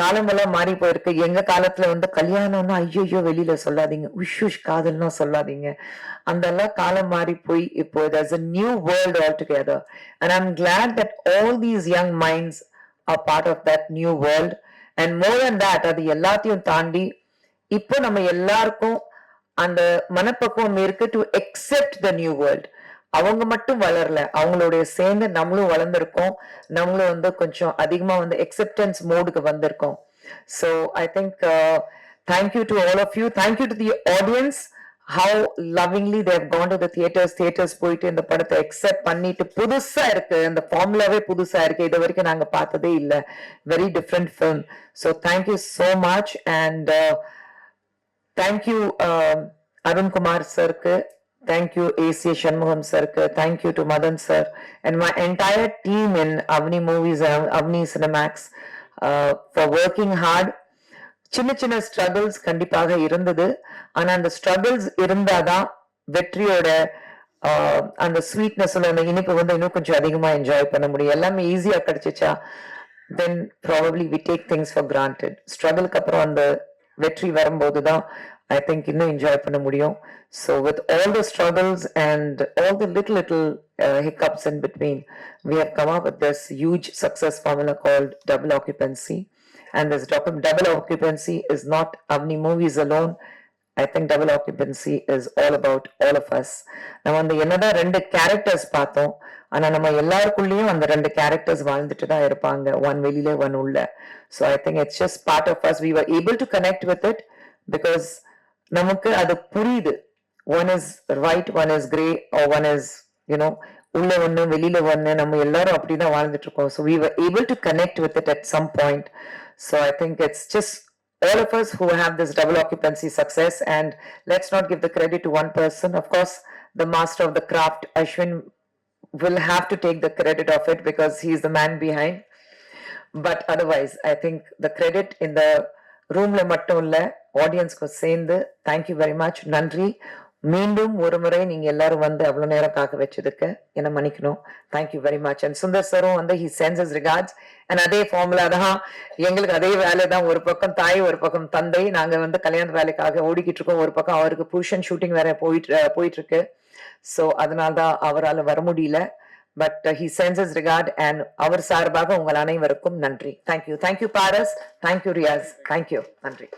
காலமெல்லாம் மாறி போயிருக்கு. எங்க காலத்துல வந்து கல்யாணம்னா ஐயோ வெளியில சொல்லாதீங்க, உஷ் காதல்னா சொல்லாதீங்க. அந்த எல்லாம் காலம் மாறி போய் இப்போ there's a new world altogether, and I'm glad that all these young minds are part of that new world. And more than that, அது எல்லாத்தையும் தாண்டி இப்போ நம்ம எல்லாருக்கும் அந்த மனப்பக்குவம் இருக்கு to accept the new world. அவங்க மட்டும் வளரல, அவங்களுடைய சேர்ந்து நம்மளும் வளர்ந்துருக்கோம். நம்மளும் வந்து கொஞ்சம் அதிகமா வந்து acceptance மோடுக்கு வந்திருக்கோம். So I think thank you to all of you. Thank you to the audience. How lovingly they have gone to the theaters போயிட்டு இந்த படத்தை accept பண்ணிட்டு புதுசா இருக்கு. அந்த ஃபார்முலாவே புதுசா இருக்கு. இது வரைக்கும் நாங்க பார்த்ததே இல்ல. Very different film. So thank you so much. And thank you Arun Kumar sirku. Thank you A.C. Shanmugam sirku. Thank you to Madan sir and my entire team in Avni Movies and Avni Cinemax for working hard. சின்ன சின்ன struggles கண்டிப்பாக இருந்தது. ஆனா அந்த struggles இருந்தாதான் வெற்றியோட அந்த sweetness அந்த இனிப்பு வந்து இன்னும் கொஞ்சம் அதிகமா என்ஜாய் பண்ண முடியும். எல்லாமே ஈஸியா கிடைச்சிச்சா then probably we take things for granted. ஸ்ட்ரகிளுக்கு அப்புறம் அந்த வெற்றி வரும்போதுதான் I think இன்னும் என்ஜாய் பண்ண முடியும். So with all the struggles and all the little hiccups in between, we have come up with this huge success formula called double occupancy. And this double occupancy is not Avni Movies alone. I think double occupancy is all about all of us. நம்ம வந்து என்னதான் 2 characters பார்த்தோம், ஆனா நம்ம எல்லாருக்குள்ளேயும் அந்த 2 characters வாழ்ந்துட்டு தான் இருப்பாங்க. ஒன் வெளியில ஒன் உள்ள. So I think it's just part of us. We were able to connect with it because நமக்கு அது புரியுது. One is right, one is grey, or one is, உள்ள ஒண்ணு வெளியில ஒண்ணு. நம்ம எல்லாரும் அப்படிதான் வாழ்ந்துட்டு இருக்கோம். So we were able to connect with it at some point. So I think it's just all of us who have this double occupancy success, and let's not give the credit to one person. Of course, the master of the craft, Ashwin, will have to take the credit of it because he is the man behind. But otherwise, I think the credit in the roomல மட்டும் இல்ல, ஆடியன்ஸ்க்கு சேர்ந்து thank you very much, நன்றி. மீண்டும் ஒரு முறை நீங்க எல்லாரும் வந்து அவ்வளவு நேரம் காக்க வச்சதுக்கு என்ன மன்னிக்கணும். Thank you very much. And Sundar சரும் வந்து he sends his regards. And அதே ஃபார்முலா தான் எங்களுக்கு, அதே வேலை தான். ஒரு பக்கம் தாய், ஒரு பக்கம் தந்தை. நாங்க வந்து கல்யாண வேலைக்காக ஓடிக்கிட்டு இருக்கோம். ஒரு பக்கம் அவருக்கு புருஷன் ஷூட்டிங் வேற போயிட்டு இருக்கு. ஸோ அதனால தான் அவரால் வர முடியல. But he sends his regard and அவர் சார்பாக உங்கள் அனைவருக்கும் நன்றி. தேங்க்யூ. தேங்க்யூ பாரஸ், தேங்க்யூ ரியாஸ், தேங்க்யூ, நன்றி.